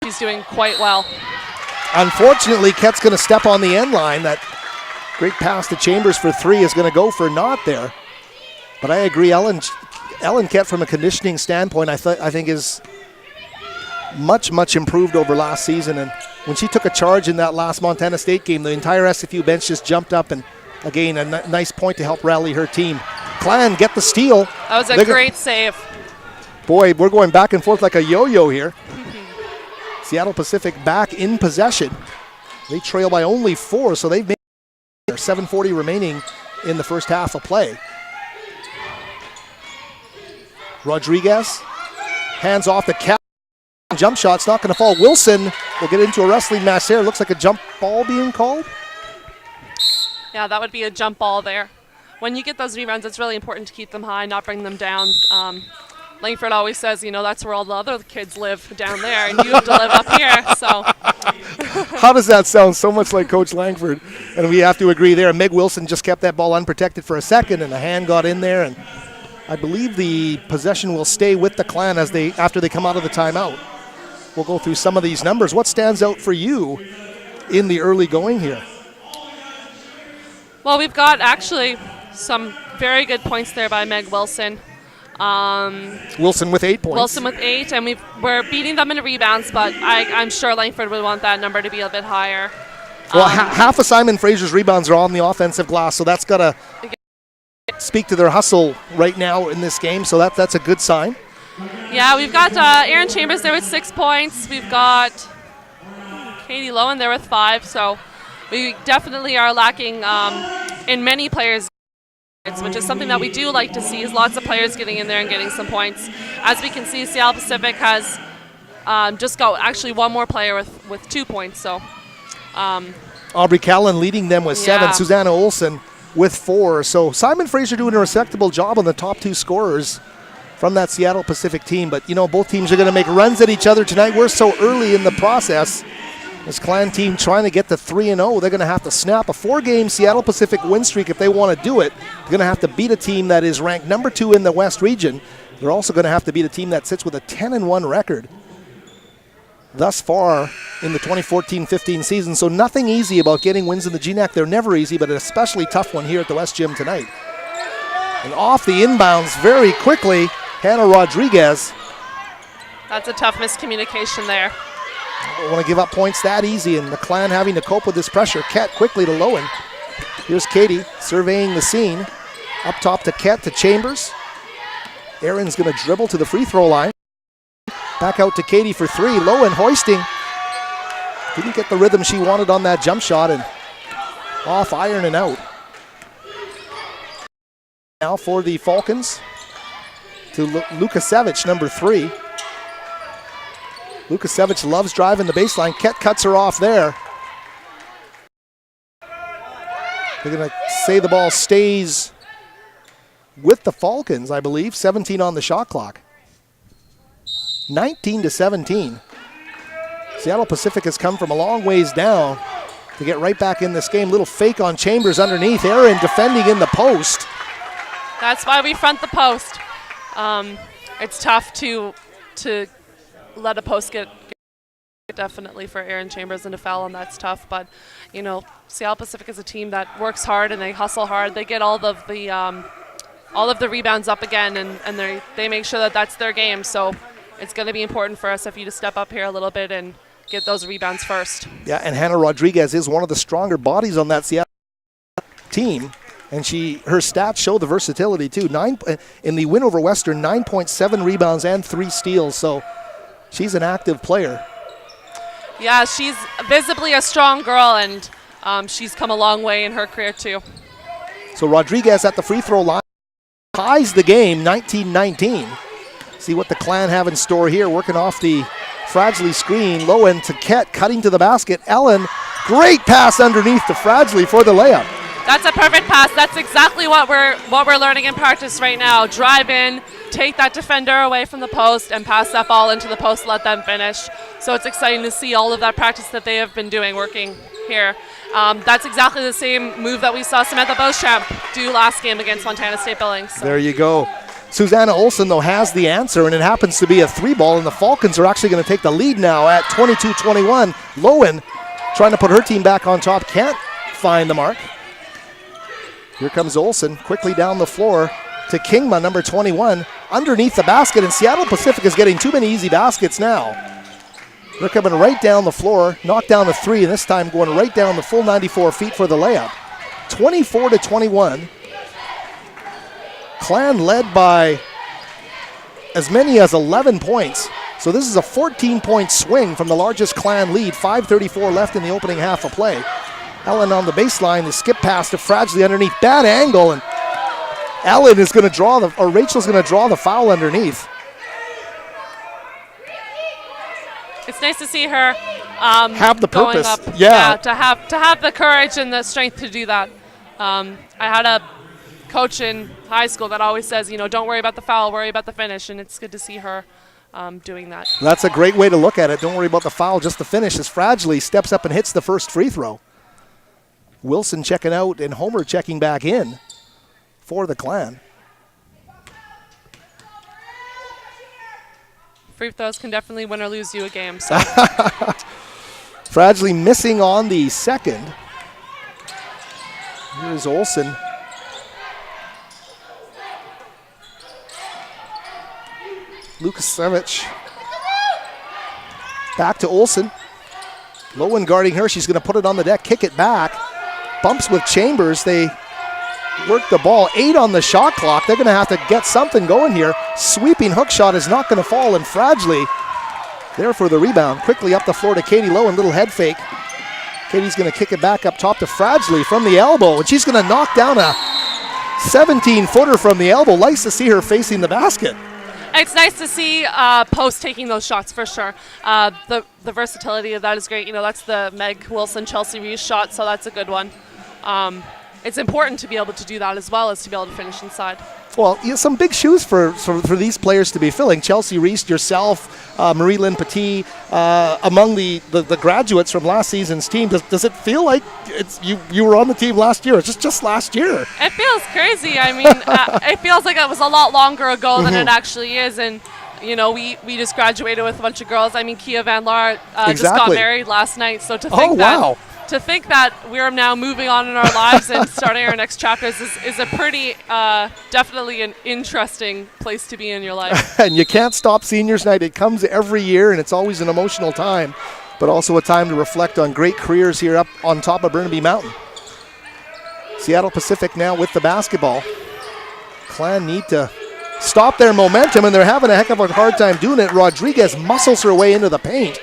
she's doing quite well. Unfortunately, Ket's going to step on the end line. That great pass to Chambers for three is going to go for naught there. But I agree, Ellen Ket, from a conditioning standpoint, I think is much, much improved over last season. And when she took a charge in that last Montana State game, the entire SFU bench just jumped up, and again, a nice point to help rally her team. Clan get the steal. That was a great save. Boy, we're going back and forth like a yo-yo here. Seattle Pacific back in possession. They trail by only 4, so they've made 7:40 remaining in the first half of play. Rodriguez hands off the cap. Jump shot's not going to fall. Wilson will get into a wrestling match there. Looks like a jump ball being called. Yeah, that would be a jump ball there. When you get those rebounds, it's really important to keep them high, not bring them down. Langford always says, that's where all the other kids live, down there, and you have to live up here. So, how does that sound? So much like Coach Langford, and we have to agree there. Meg Wilson just kept that ball unprotected for a second, and a hand got in there, and I believe the possession will stay with the Clan after they come out of the timeout. We'll go through some of these numbers. What stands out for you in the early going here? Well, we've got actually some very good points there by Meg Wilson. Wilson with 8 points. Wilson with 8, and we're beating them in rebounds, but I'm sure Langford would want that number to be a bit higher. Well, half of Simon Fraser's rebounds are on the offensive glass, so that's got to speak to their hustle right now in this game, so that's a good sign. Yeah, we've got Aaron Chambers there with 6 points. We've got Katie Lowen there with 5, so we definitely are lacking in many players, which is something that we do like to see, is lots of players getting in there and getting some points. As we can see, Seattle Pacific has just got actually one more player with 2 points. So Aubrey Callan leading them with 7. Yeah. Susanna Olsen with 4. So Simon Fraser doing a respectable job on the top 2 scorers from that Seattle Pacific team. But, you know, both teams are going to make runs at each other tonight. We're so early in the process. This Clan team trying to get to 3-0. They're going to have to snap a 4-game Seattle Pacific win streak if they want to do it. They're going to have to beat a team that is ranked number 2 in the West region. They're also going to have to beat a team that sits with a 10-1 record thus far in the 2014-15 season. So nothing easy about getting wins in the GNAC. They're never easy, but an especially tough one here at the West Gym tonight. And off the inbounds very quickly, Hannah Rodriguez. that's a tough miscommunication there. Don't want to give up points that easy, and the Clan having to cope with this pressure. Ket quickly to Lowen. Here's Katie surveying the scene. Up top to Ket to Chambers. Aaron's going to dribble to the free throw line. Back out to Katie for 3. Lowen hoisting. Didn't get the rhythm she wanted on that jump shot, and off iron and out. Now for the Falcons to Lukasevich, number 3. Lukasevich loves driving the baseline. Ket cuts her off there. They're going to say the ball stays with the Falcons, I believe. 17 on the shot clock. 19-17. Seattle Pacific has come from a long ways down to get right back in this game. Little fake on Chambers underneath. Aaron defending in the post. That's why we front the post. It's tough to let a post get definitely for Aaron Chambers into foul, and that's tough. But, you know, Seattle Pacific is a team that works hard and they hustle hard. They get all of the rebounds up again, and they make sure that that's their game. So it's going to be important for SFU to step up here a little bit and get those rebounds first. Yeah, and Hannah Rodriguez is one of the stronger bodies on that Seattle team. And her stats show the versatility too. In the win over Western, 9.7 rebounds and 3 steals. So she's an active player. Yeah, she's visibly a strong girl, and she's come a long way in her career too. So Rodriguez at the free throw line ties the game, 19-19. See what the Clan have in store here, working off the Fragile screen. Lowen to Ket, cutting to the basket. Ellen, great pass underneath to Fragile for the layup. That's a perfect pass. That's exactly what we're learning in practice right now. Drive in, take that defender away from the post, and pass that ball into the post, let them finish. So it's exciting to see all of that practice that they have been doing working here. That's exactly the same move that we saw Samantha Beauchamp do last game against Montana State Billings. So. There you go. Susanna Olsen, though, has the answer, and it happens to be a 3-ball, and the Falcons are actually going to take the lead now at 22-21. Lowen trying to put her team back on top, can't find the mark. Here comes Olsen quickly down the floor to Kingma, number 21, underneath the basket, and Seattle Pacific is getting too many easy baskets now. They're coming right down the floor, knocked down a 3, and this time going right down the full 94 feet for the layup. 24-21. Clan led by as many as 11 points. So this is a 14-point swing from the largest Clan lead. 5:34 left in the opening half of play. Ellen on the baseline, the skip pass to Fragile underneath. Bad angle, and Ellen is going to draw Rachel's going to draw the foul underneath. It's nice to see her have the going purpose. up. Yeah. To have the courage and the strength to do that. I had a coach in high school that always says, you know, don't worry about the foul, worry about the finish, and it's good to see her doing that. That's a great way to look at it. Don't worry about the foul, just the finish, as Fragile steps up and hits the first free throw. Wilson checking out and Homer checking back in for the Clan. Free throws can definitely win or lose you a game. So. Fragile missing on the second. Here's Olsen. Lukasevich. Back to Olsen. Lowen guarding her. She's going to put it on the deck, kick it back. Bumps with Chambers. They work the ball. 8 on the shot clock. They're going to have to get something going here. Sweeping hook shot is not going to fall, and Fragile there for the rebound. Quickly up the floor to Katie Lowen. Little head fake. Katie's going to kick it back up top to Fragile from the elbow, and she's going to knock down a 17-footer from the elbow. Nice to see her facing the basket. It's nice to see Post taking those shots for sure. The versatility of that is great. You know, that's the Meg Wilson, Chelsea Reese shot, so that's a good one. It's important to be able to do that as well as to be able to finish inside. Well, some big shoes for these players to be filling. Chelsea Reese, yourself, Marie-Lynn Petit, among the graduates from last season's team. Does it feel like you were on the team last year? It's just last year. It feels crazy. I mean, it feels like it was a lot longer ago than it actually is. And, you know, we just graduated with a bunch of girls. I mean, Kia Van Laar just got married last night. So to think that we're now moving on in our lives and starting our next chapters is a pretty, definitely an interesting place to be in your life. And you can't stop seniors night. It comes every year, and it's always an emotional time, but also a time to reflect on great careers here up on top of Burnaby Mountain. Seattle Pacific now with the basketball. Clan need to stop their momentum, and they're having a heck of a hard time doing it. Rodriguez muscles her way into the paint.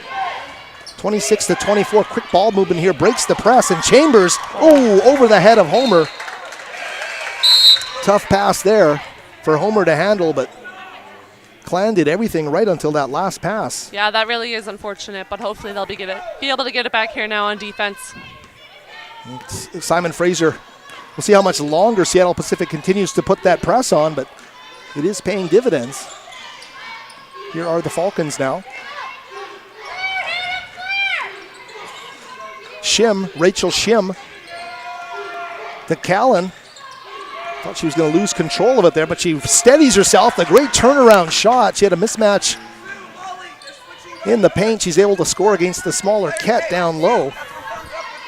26-24, quick ball movement here, breaks the press, and Chambers, over the head of Homer. Tough pass there for Homer to handle, but Clan did everything right until that last pass. Yeah, that really is unfortunate, but hopefully they'll be able to get it back here now on defense. Simon Fraser, we'll see how much longer Seattle Pacific continues to put that press on, but it is paying dividends. Here are the Falcons now. Rachel Shim to Callan. Thought she was going to lose control of it there, but she steadies herself. The great turnaround shot. She had a mismatch in the paint. She's able to score against the smaller Ket down low.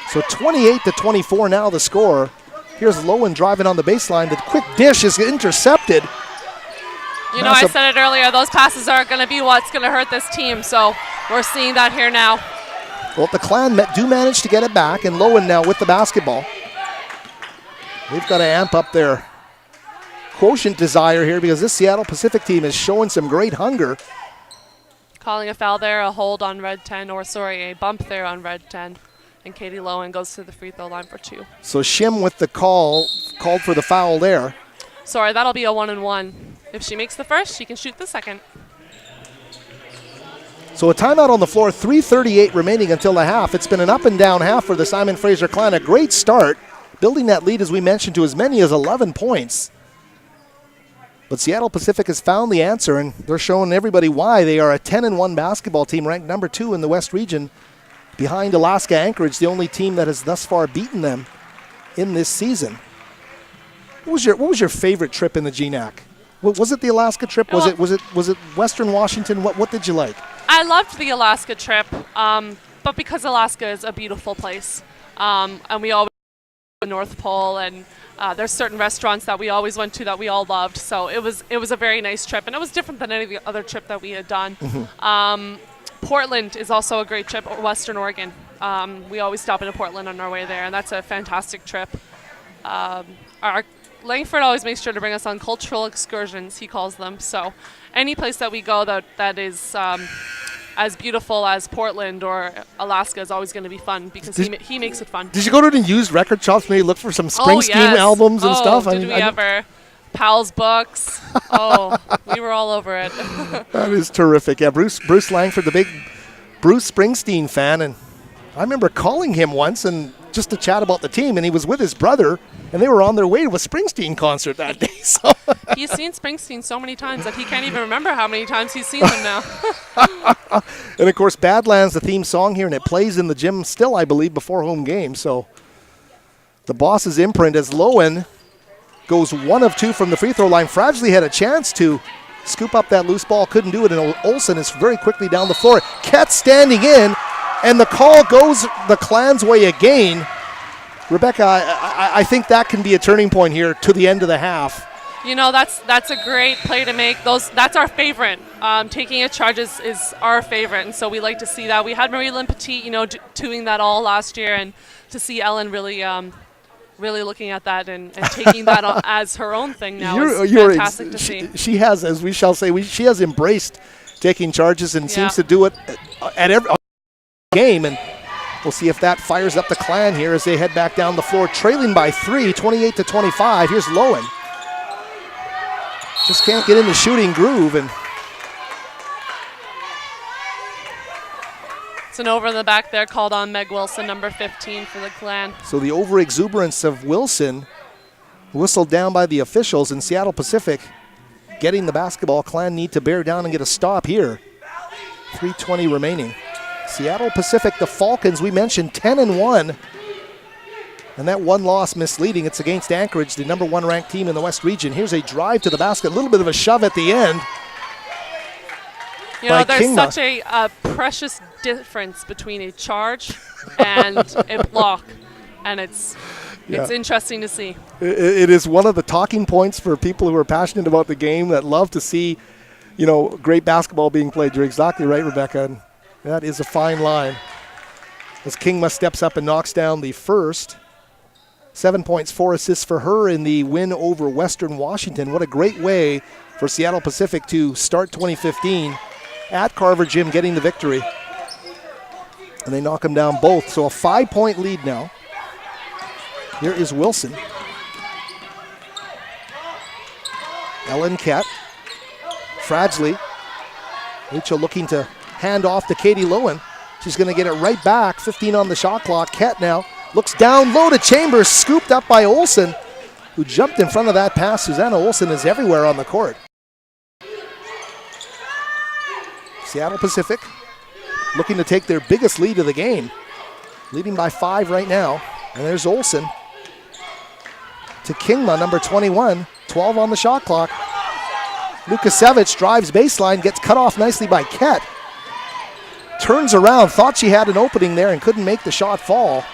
So 28-24 now the score. Here's Lowen driving on the baseline. The quick dish is intercepted. You know, I said it earlier, those passes are going to be what's going to hurt this team, so we're seeing that here now. Well, the Clan do manage to get it back, and Lowen now with the basketball. They've got to amp up their quotient desire here because this Seattle Pacific team is showing some great hunger. Calling a foul there, a hold on red 10, a bump there on red 10. And Katie Lowen goes to the free throw line for 2. So Shim with the called for the foul there. Sorry, that'll be a 1-and-1. If she makes the first, she can shoot the second. So a timeout on the floor, 3:38 remaining until the half. It's been an up and down half for the Simon Fraser Clan. A great start, building that lead, as we mentioned, to as many as 11 points. But Seattle Pacific has found the answer, and they're showing everybody why. They are a 10-1 basketball team, ranked number 2 in the West region, behind Alaska Anchorage, the only team that has thus far beaten them in this season. What was your favorite trip in the GNAC? Was it the Alaska trip? Was it Western Washington? What did you like? I loved the Alaska trip, but because Alaska is a beautiful place, and we always go to the North Pole, and there's certain restaurants that we always went to that we all loved. So it was a very nice trip, and it was different than any other trip that we had done. Mm-hmm. Portland is also a great trip, Western Oregon. We always stop into Portland on our way there, and that's a fantastic trip. Our Langford always makes sure to bring us on cultural excursions, he calls them. So any place that we go that is as beautiful as Portland or Alaska is always going to be fun because he makes it fun. Did you go to the used record shops, maybe look for some Springsteen albums and stuff? Did we ever? Powell's books. We were all over it. That is terrific. Yeah, Bruce Langford, the big Bruce Springsteen fan, and I remember calling him once and just to chat about the team, and he was with his brother, and they were on their way to a Springsteen concert that day. So he's seen Springsteen so many times that he can't even remember how many times he's seen him now. And, of course, Badlands, the theme song here, and it plays in the gym still, I believe, before home games. So the boss's imprint as Lowen goes 1 of 2 from the free throw line. Fragile had a chance to scoop up that loose ball, couldn't do it, and Olsen is very quickly down the floor. Ket standing in, and the call goes the Clan's way again. Rebecca, I think that can be a turning point here to the end of the half. You know, that's a great play to make. That's our favorite. Taking a charge is our favorite, and so we like to see that. We had Marie-Lynn Petit, doing that all last year, and to see Ellen really looking at that and taking that as her own thing now is fantastic to see. She has, as we shall say, she has embraced taking charges and seems to do it at every game. And We'll see if that fires up the Clan here as they head back down the floor, trailing by 3, 28-25. Here's Lowen. Just can't get in the shooting groove, and It's an over in the back there called on Meg Wilson, number 15 for the Clan. so the over-exuberance of Wilson whistled down by the officials, and Seattle Pacific getting the basketball. Clan need to bear down and get a stop here. 3:20 remaining. Seattle Pacific, the Falcons, we mentioned 10-1. And that one loss misleading. It's against Anchorage, the number 1 ranked team in the West region. Here's a drive to the basket, a little bit of a shove at the end. You know, there's Kingma. such a precious difference between a charge and a block, and it's interesting to see. It is one of the talking points for people who are passionate about the game, that love to see, you know, great basketball being played. You're exactly right, Rebecca, and that is a fine line. As Kingma steps up and knocks down the first. 7 points, 4 assists for her in the win over Western Washington. What a great way for Seattle Pacific to start 2015 at Carver Gym, getting the victory. And they knock them down both. So a 5-point lead now. Here is Wilson. Ellen Kett. Fradgley. Rachel looking to hand off to Katie Lowen. She's going to get it right back. 15 on the shot clock. Kett now looks down low to Chambers, scooped up by Olsen, who jumped in front of that pass. Susanna Olsen is everywhere on the court. Seattle Pacific looking to take their biggest lead of the game. Leading by 5 right now. And there's Olsen to Kingma, number 21. 12 on the shot clock. Lukasevich drives baseline, gets cut off nicely by Kett. Turns around, thought she had an opening there and couldn't make the shot fall.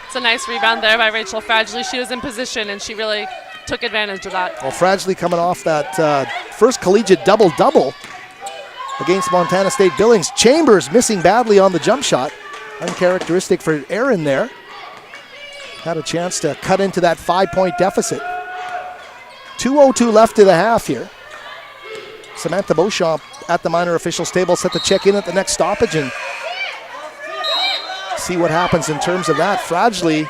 It's a nice rebound there by Rachel Fradgley. She was in position, and she really took advantage of that. Well, Fradgley coming off that first collegiate double-double against Montana State Billings. Chambers missing badly on the jump shot. Uncharacteristic for Aaron there. Had a chance to cut into that 5-point deficit. 2:02 left to the half here. Samantha Beauchamp at the minor officials table, set to check in at the next stoppage and see what happens in terms of that. Fradgley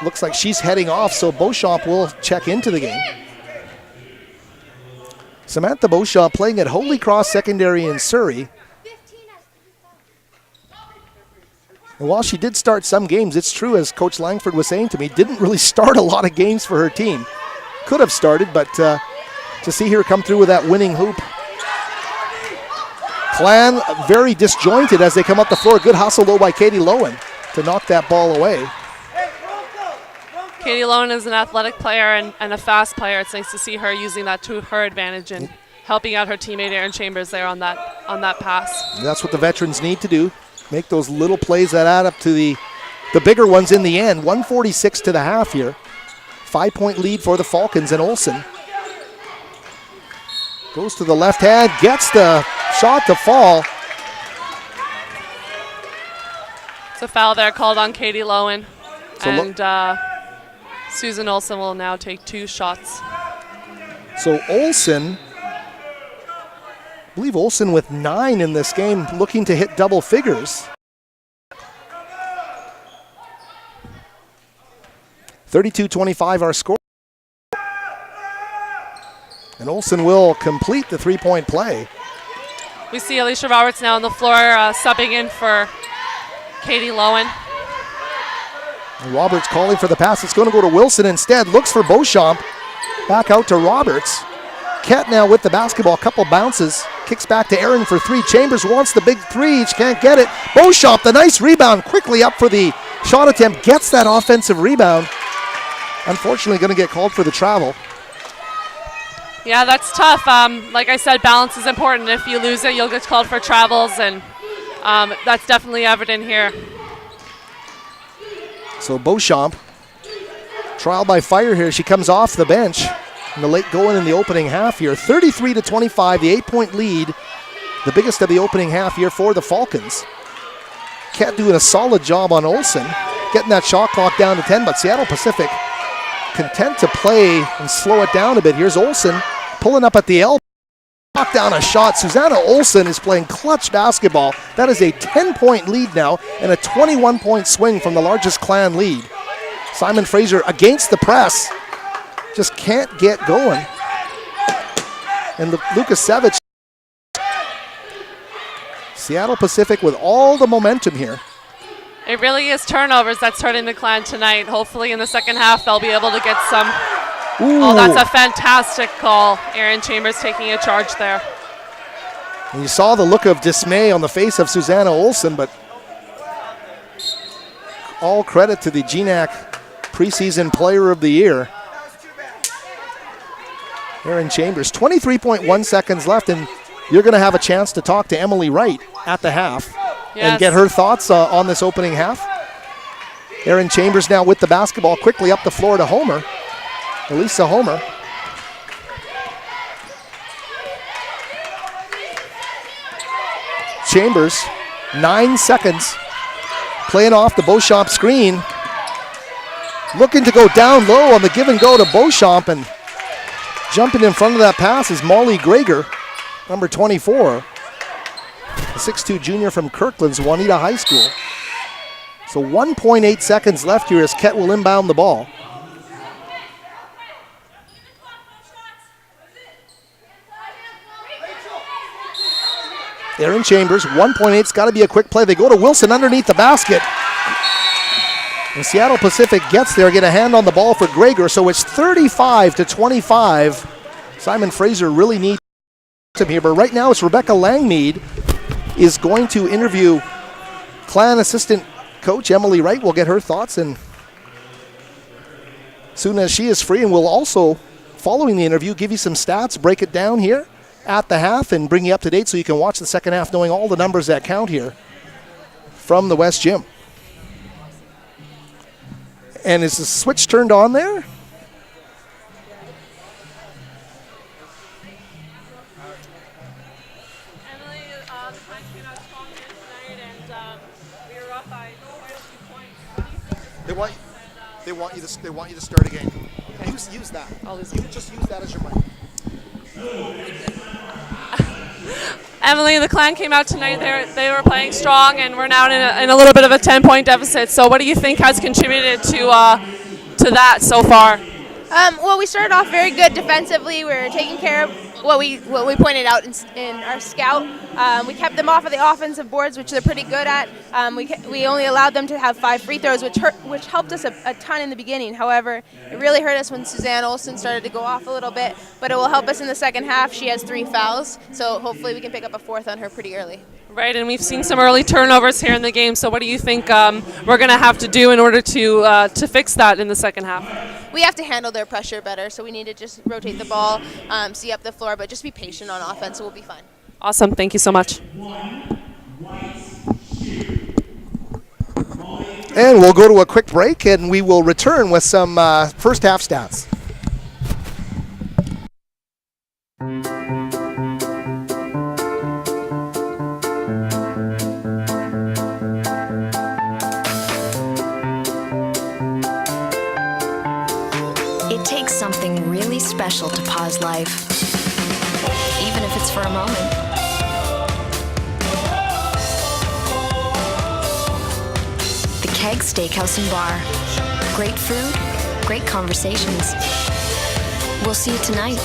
looks like she's heading off, so Beauchamp will check into the game. Samantha Beauchamp playing at Holy Cross Secondary in Surrey. And while she did start some games, it's true, as Coach Langford was saying to me, didn't really start a lot of games for her team. Could have started, but to see her come through with that winning hoop. Clan very disjointed as they come up the floor. Good hustle though by Katie Lowen to knock that ball away. Katie Lowen is an athletic player and a fast player. It's nice to see her using that to her advantage and helping out her teammate Erin Chambers there on that pass. And that's what the veterans need to do. Make those little plays that add up to the bigger ones in the end. 146 to the half here. 5-point lead for the Falcons, and Olsen goes to the left hand, gets the shot to fall. It's a foul there called on Katie Lowen. So and Susan Olsen will now take 2 shots. So Olsen, I believe Olsen with 9 in this game, looking to hit double figures. 32-25 our score. And Olsen will complete the 3-point play. We see Alicia Roberts now on the floor subbing in for Katie Lowen. And Roberts calling for the pass. It's going to go to Wilson instead. Looks for Beauchamp. Back out to Roberts. Kett now with the basketball. Couple bounces. Kicks back to Aaron for 3. Chambers wants the big 3. She can't get it. Beauchamp, the nice rebound. Quickly up for the shot attempt. Gets that offensive rebound. Unfortunately going to get called for the travel. Yeah, that's tough. Like I said, balance is important. If you lose it, you'll get called for travels, and that's definitely evident here. So Beauchamp, trial by fire here. She comes off the bench in the late going in the opening half here. 33-25, the 8-point lead, the biggest of the opening half here for the Falcons. Kett doing a solid job on Olsen, getting that shot clock down to 10, but Seattle Pacific content to play and slow it down a bit. Here's Olsen pulling up at the elbow. knock down a shot. Susanna Olsen is playing clutch basketball. That is a 10-point lead now and a 21-point swing from the largest Clan lead. Simon Fraser against the press. Just can't get going. And Lukasevich. Seattle Pacific with all the momentum here. It really is turnovers that's hurting the Clan tonight. Hopefully in the second half they'll be able to get some. Ooh. Oh, that's a fantastic call. Erin Chambers taking a charge there. And you saw the look of dismay on the face of Susanna Olsen, but all credit to the GNAC preseason player of the year. Erin Chambers, 23.1 seconds left, and you're going to have a chance to talk to Emily Wright at the half and get her thoughts on this opening half. Erin Chambers now with the basketball quickly up the floor to Homer. Elisa Homer. Chambers, 9 seconds. Playing off the Beauchamp screen. Looking to go down low on the give and go to Beauchamp, and jumping in front of that pass is Molly Greger, number 24. The 6'2 junior from Kirkland's Juanita High School. So 1.8 seconds left here as Ket will inbound the ball. Erin Chambers, 1.8's got to be a quick play. They go to Wilson underneath the basket. And Seattle Pacific gets there, get a hand on the ball for Greger, so it's 35-25. Simon Fraser really needs him here, but right now it's Rebecca Langmead is going to interview Clan assistant coach Emily Wright. We'll get her thoughts, and soon as she is free, and we'll also, following the interview, give you some stats, break it down here at the half, and bring you up to date so you can watch the second half knowing all the numbers that count here from the West Gym. And is the switch turned on there? Emily, the Clan came out strong here tonight, and we were up by quite a few points. They want you to start again. Use that. I'll use You can just use that as your mic. Emily, the Clan came out tonight. They were playing strong, and we're now in a little bit of a 10-point deficit. So, what do you think has contributed to that so far? Well, we started off very good defensively. We were taking care of what we pointed out in our scout. We kept them off of the offensive boards, which they're pretty good at. We only allowed them to have 5 free throws, which helped us a ton in the beginning. However, it really hurt us when Suzanne Olsen started to go off a little bit, but it will help us in the second half. She has 3 fouls, so hopefully we can pick up a 4th on her pretty early. Right, and we've seen some early turnovers here in the game. So, what do you think we're going to have to do in order to fix that in the second half? We have to handle their pressure better, so we need to just rotate the ball, see up the floor, but just be patient on offense, so we'll be fine. Awesome, thank you so much. And we'll go to a quick break, and we will return with some first half stats. It takes something really special to pause life, even if it's for a moment. The Keg Steakhouse and Bar. Great food, great conversations. We'll see you tonight.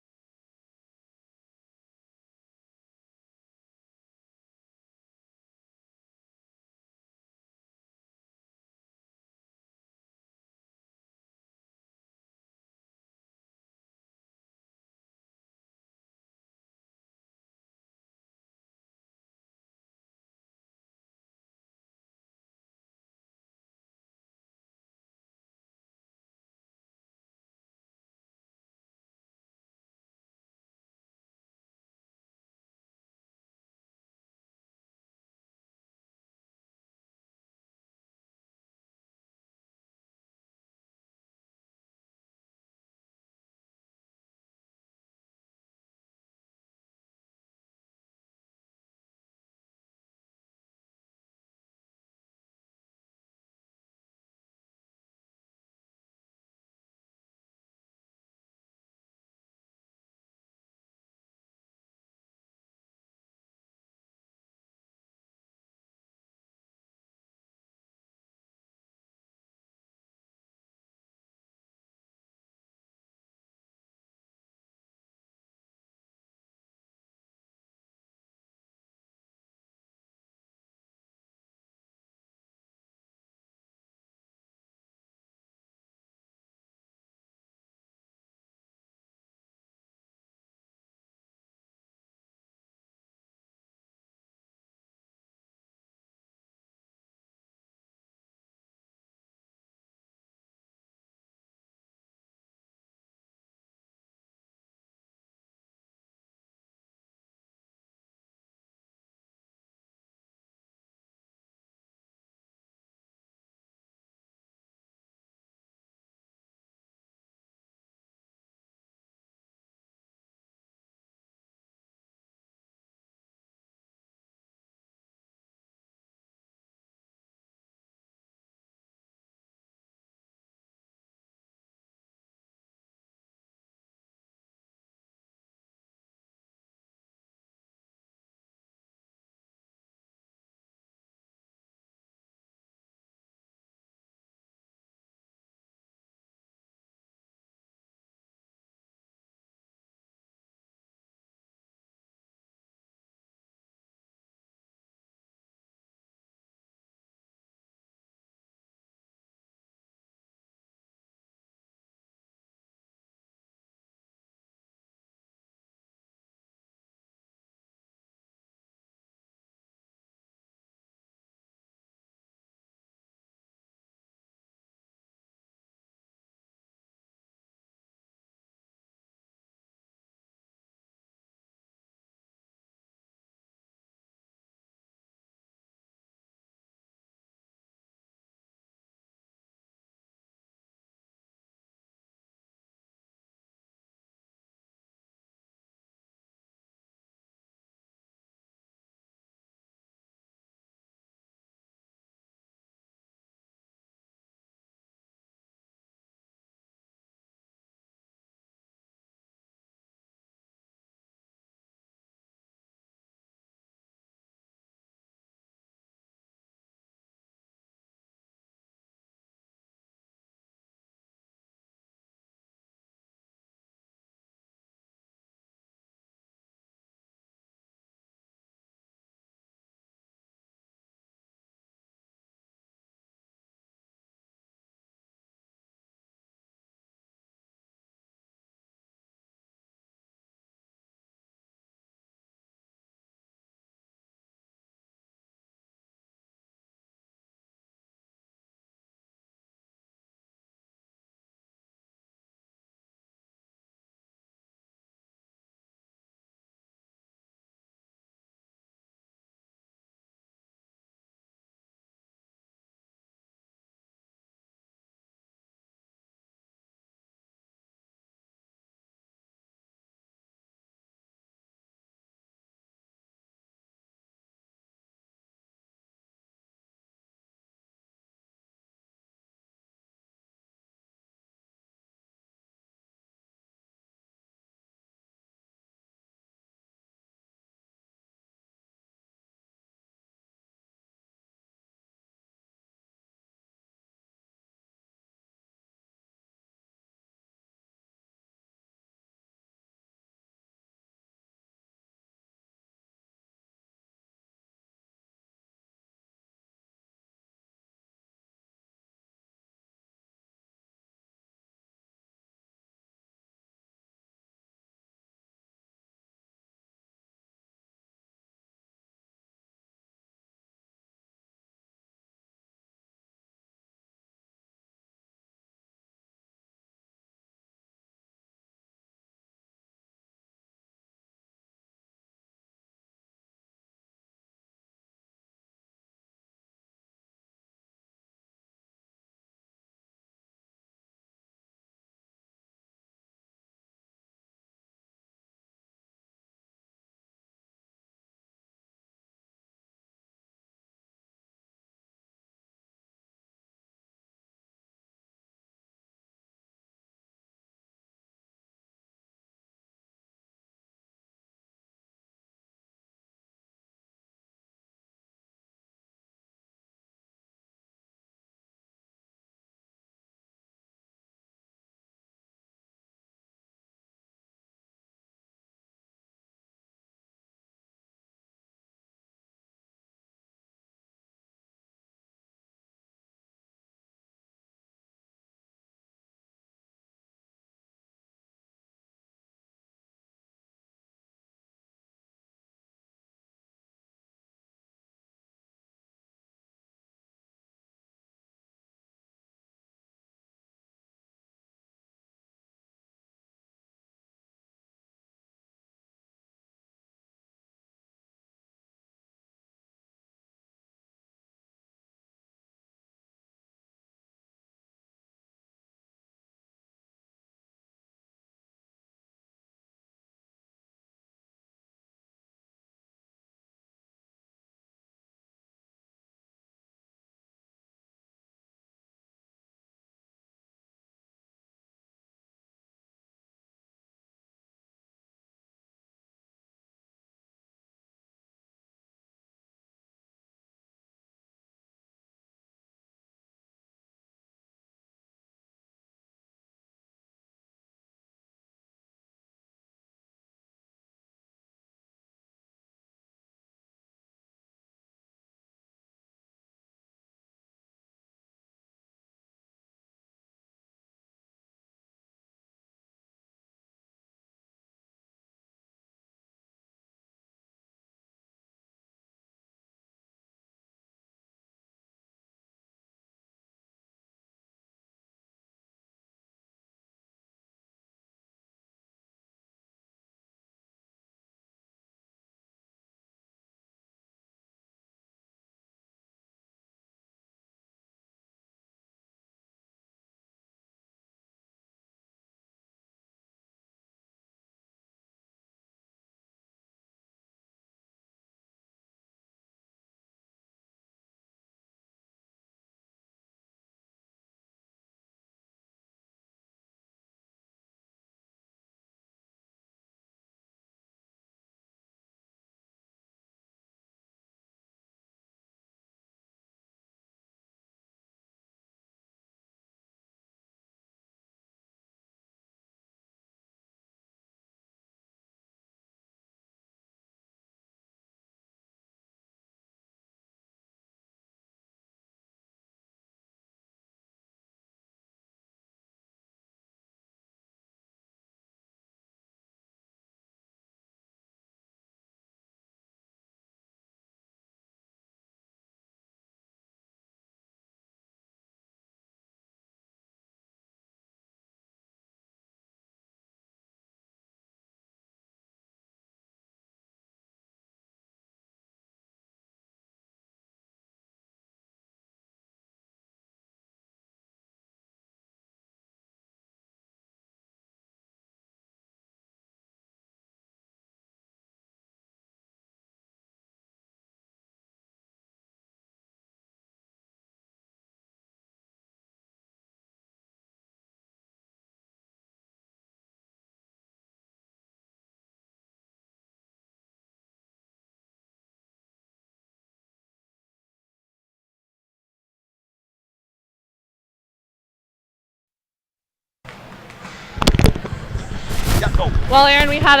Well, Aaron, we had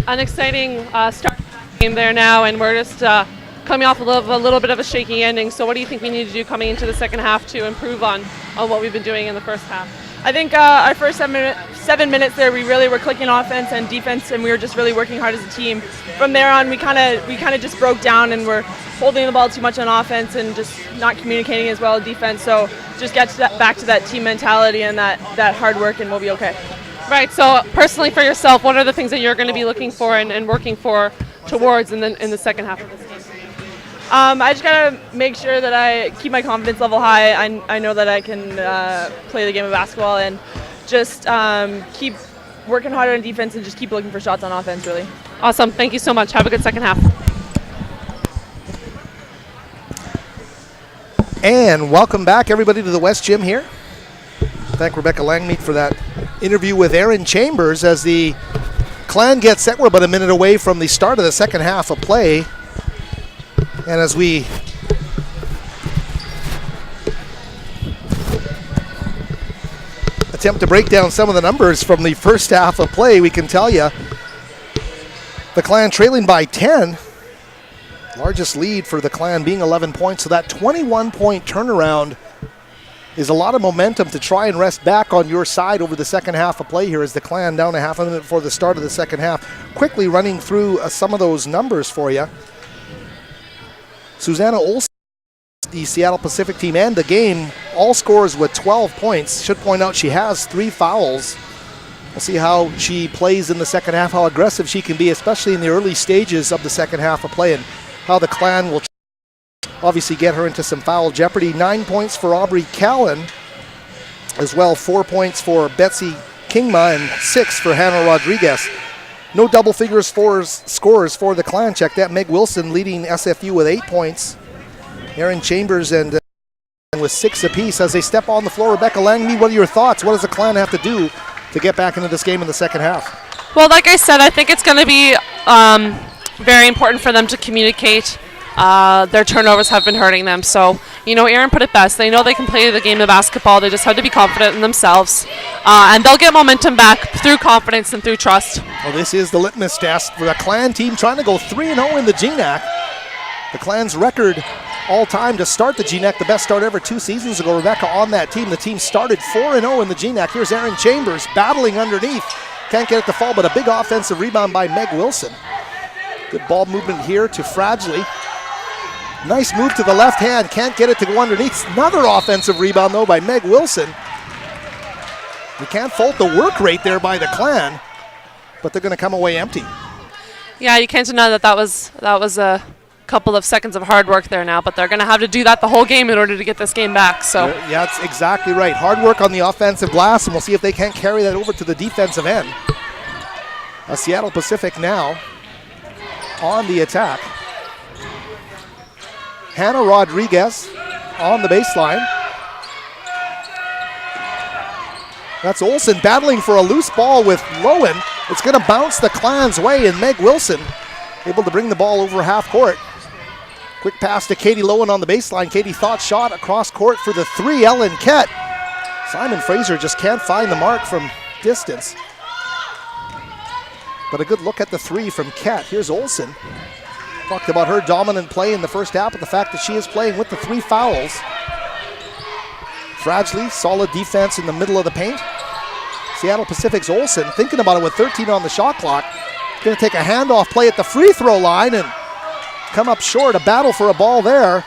an exciting start to the game there now, and we're just coming off a little bit of a shaky ending. So what do you think we need to do coming into the second half to improve on what we've been doing in the first half? I think our first 7 minutes there, we really were clicking offense and defense, and we were just really working hard as a team. From there on, we kind of just broke down and were holding the ball too much on offense and just not communicating as well as defense. So just get to back to that team mentality and that hard work, and we'll be okay. Right. So personally, for yourself, what are the things that you're going to be looking for and working towards in the second half of this game? I just gotta make sure that I keep my confidence level high. I know that I can play the game of basketball, and just keep working harder on defense and just keep looking for shots on offense, really. Awesome. Thank you so much. Have a good second half. And welcome back, everybody, to the West Gym here. Thank Rebecca Langmead for that interview with Aaron Chambers as the Clan gets set. We're about a minute away from the start of the second half of play. And as we attempt to break down some of the numbers from the first half of play, we can tell you the Clan trailing by 10. Largest lead for the Clan being 11 points. So that 21-point turnaround is a lot of momentum to try and rest back on your side over the second half of play here as the Clan down a half a minute before the start of the second half. Quickly running through some of those numbers for you. Susanna Olsen, the Seattle Pacific team, and the game, all scores with 12 points. Should point out she has 3 fouls. We'll see how she plays in the second half, how aggressive she can be, especially in the early stages of the second half of play, and how the Clan will obviously get her into some foul jeopardy. 9 points for Aubrey Callan, as well 4 points for Betsy Kingma and 6 for Hannah Rodriguez. No double figures scores for the Clan. Check that. Meg Wilson leading SFU with 8 points. Aaron Chambers and with 6 apiece as they step on the floor. Rebecca Langmead, what are your thoughts? What does the Clan have to do to get back into this game in the second half? Well, like I said, I think it's going to be very important for them to communicate. Their turnovers have been hurting them. So, Aaron put it best. They know they can play the game of basketball. They just have to be confident in themselves. And they'll get momentum back through confidence and through trust. Well, this is the litmus test for the Clan team trying to go 3-0 in the GNAC. The Clan's record all time to start the GNAC, the best start ever 2 seasons ago. Rebecca on that team. The team started 4-0 in the GNAC. Here's Aaron Chambers battling underneath. Can't get it to fall, but a big offensive rebound by Meg Wilson. Good ball movement here to Fragile. Nice move to the left hand. Can't get it to go underneath. Another offensive rebound, though, by Meg Wilson. You can't fault the work rate there by the Clan, but they're going to come away empty. Yeah, you can't deny that was a couple of seconds of hard work there now, but they're going to have to do that the whole game in order to get this game back. So yeah, that's exactly right. Hard work on the offensive glass, and we'll see if they can't carry that over to the defensive end. Seattle Pacific now on the attack. Hannah Rodriguez on the baseline. That's Olsen battling for a loose ball with Lowen. It's going to bounce the Clan's way, and Meg Wilson able to bring the ball over half court. Quick pass to Katie Lowen on the baseline. Katie thought shot across court for the 3. Ellen Kett. Simon Fraser just can't find the mark from distance. But a good look at the 3 from Kett. Here's Olsen. Talked about her dominant play in the first half, but the fact that she is playing with the 3 fouls. Fragile, solid defense in the middle of the paint. Seattle Pacific's Olsen thinking about it with 13 on the shot clock. Going to take a handoff play at the free throw line and come up short. A battle for a ball there.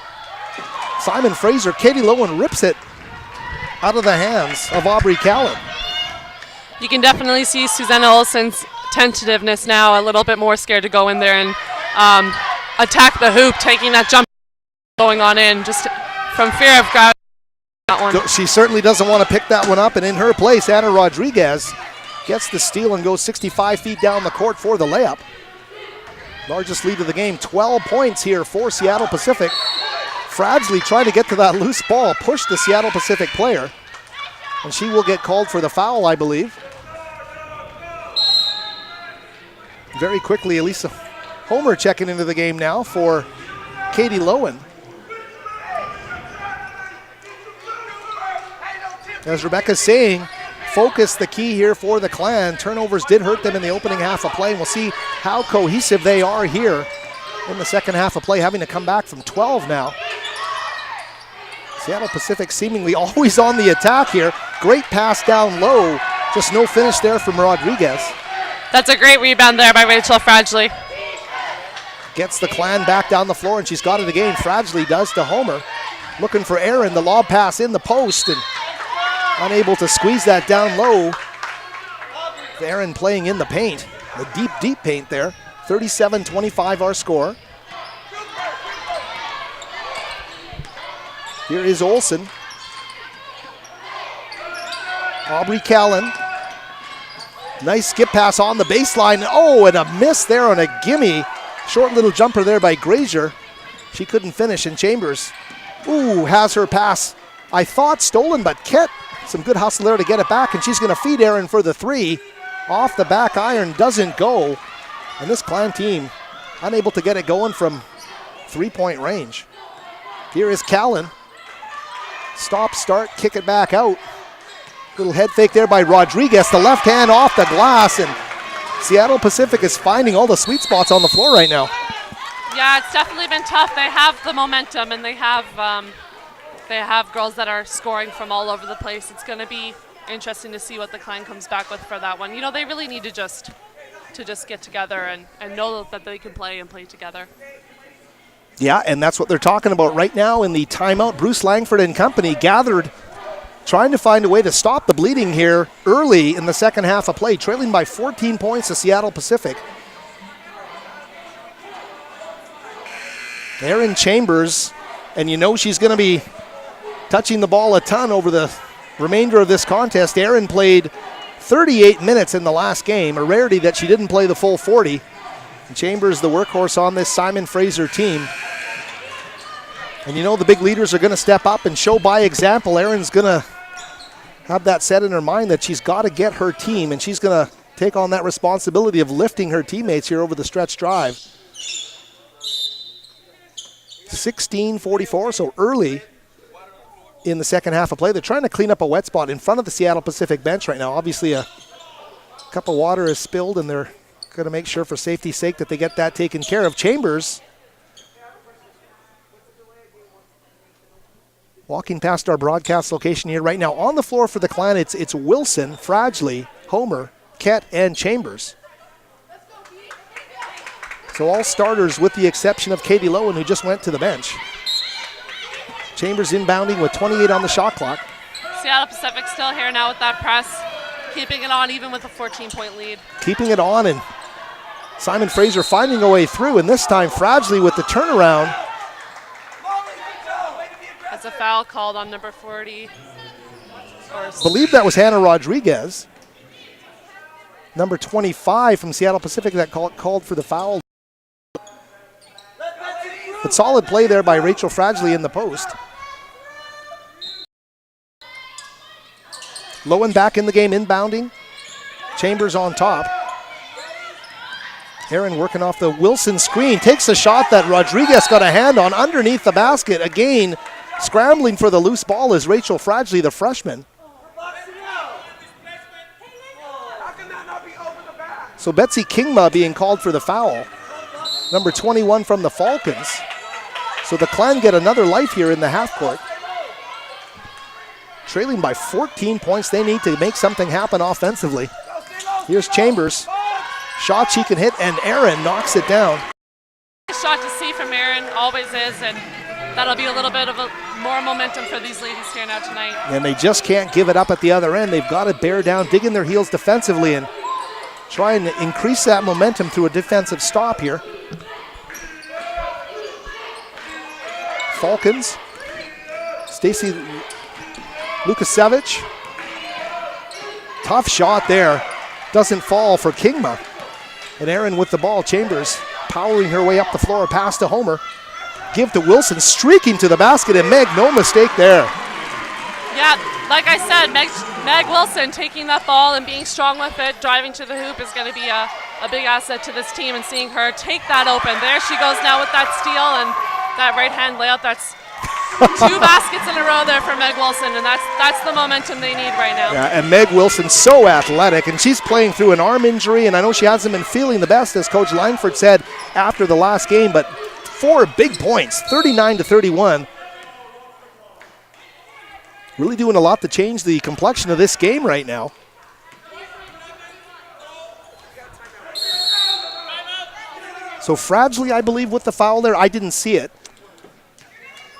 Simon Fraser, Katie Lowen rips it out of the hands of Aubrey Callan. You can definitely see Susanna Olsen's tentativeness now, a little bit more scared to go in there and attack the hoop, taking that jump going on in, just from fear of that one. She certainly doesn't want to pick that one up, and in her place, Anna Rodriguez gets the steal and goes 65 feet down the court for the layup. Largest lead of the game, 12 points here for Seattle Pacific. Fragile trying to get to that loose ball, push the Seattle Pacific player, and she will get called for the foul, I believe. Very quickly, Elisa Homer checking into the game now for Katie Lowen. As Rebecca's saying, focus the key here for the Clan. Turnovers did hurt them in the opening half of play, and we'll see how cohesive they are here in the second half of play, having to come back from 12 now. Seattle Pacific seemingly always on the attack here. Great pass down low. Just no finish there from Rodriguez. That's a great rebound there by Rachel Fragile. Gets the Clan back down the floor, and she's got it again. Fragile does to Homer. Looking for Aaron. The lob pass in the post, and unable to squeeze that down low. Aaron playing in the paint. The deep, deep paint there. 37-25 our score. Here is Olsen. Aubrey Callan. Nice skip pass on the baseline. Oh, and a miss there on a gimme. Short little jumper there by Grazier. She couldn't finish, and Chambers, ooh, has her pass, I thought, stolen, but Kett, some good hustle there to get it back, and she's going to feed Aaron for the three. Off the back iron, doesn't go. And this Clan team unable to get it going from three-point range. Here is Callan. Stop, start, kick it back out. Little head fake there by Rodriguez. The left hand off the glass, and Seattle Pacific is finding all the sweet spots on the floor right now. Yeah, it's definitely been tough. They have the momentum, and they have girls that are scoring from all over the place. It's going to be interesting to see what the Clan comes back with for that one. You know, they really need to just get together and know that they can play and play together. Yeah, and that's what they're talking about right now in the timeout. Bruce Langford and company gathered, trying to find a way to stop the bleeding here early in the second half of play, trailing by 14 points to Seattle Pacific. Aaron Chambers, and you know she's going to be touching the ball a ton over the remainder of this contest. Aaron played 38 minutes in the last game, a rarity that she didn't play the full 40. And Chambers, the workhorse on this Simon Fraser team. And you know the big leaders are going to step up and show by example. Aaron's going to have that set in her mind that she's got to get her team, and she's going to take on that responsibility of lifting her teammates here over the stretch drive. 16:44, so early in the second half of play. They're trying to clean up a wet spot in front of the Seattle Pacific bench right now. Obviously a cup of water is spilled, and they're going to make sure for safety's sake that they get that taken care of. Chambers walking past our broadcast location here right now. On the floor for the Clan, it's Wilson, Fragile, Homer, Kett, and Chambers. So all starters with the exception of Katie Lowen, who just went to the bench. Chambers inbounding with 28 on the shot clock. Seattle Pacific still here now with that press, keeping it on even with a 14-point lead. Keeping it on, and Simon Fraser finding a way through, and this time Fragile with the turnaround. That's a foul called on number 40. I believe that was Hannah Rodriguez. Number 25 from Seattle Pacific that called for the foul. But solid play there by Rachel Fragile in the post. Lowen back in the game, inbounding. Chambers on top. Aaron working off the Wilson screen. Takes a shot that Rodriguez got a hand on underneath the basket. Again, scrambling for the loose ball is Rachel Fragile, the freshman. So Betsy Kingma being called for the foul. Number 21 from the Falcons. So the Clan get another life here in the half court. Trailing by 14 points. They need to make something happen offensively. Here's Chambers. Shot she can hit, and Aaron knocks it down. Shot to see from Aaron, always is, and that'll be a little bit of more momentum for these ladies here now tonight. And they just can't give it up at the other end. They've got to bear down, dig in their heels defensively, and try and increase that momentum through a defensive stop here. Falcons. Stacy Lukasevich. Tough shot there. Doesn't fall for Kingma. And Aaron with the ball. Chambers powering her way up the floor. Pass to Homer. Give to Wilson. Streaking to the basket. And Meg, no mistake there. Yeah, like I said, Meg Wilson taking that ball and being strong with it, driving to the hoop is going to be a big asset to this team, and seeing her take that open. There she goes now with that steal and that right-hand layup. That's 2 baskets in a row there for Meg Wilson, and that's the momentum they need right now. Yeah, and Meg Wilson's so athletic, and she's playing through an arm injury, and I know she hasn't been feeling the best, as Coach Langford said after the last game, but 4 big points, 39-31. Really doing a lot to change the complexion of this game right now. So Fragile, I believe, with the foul there. I didn't see it.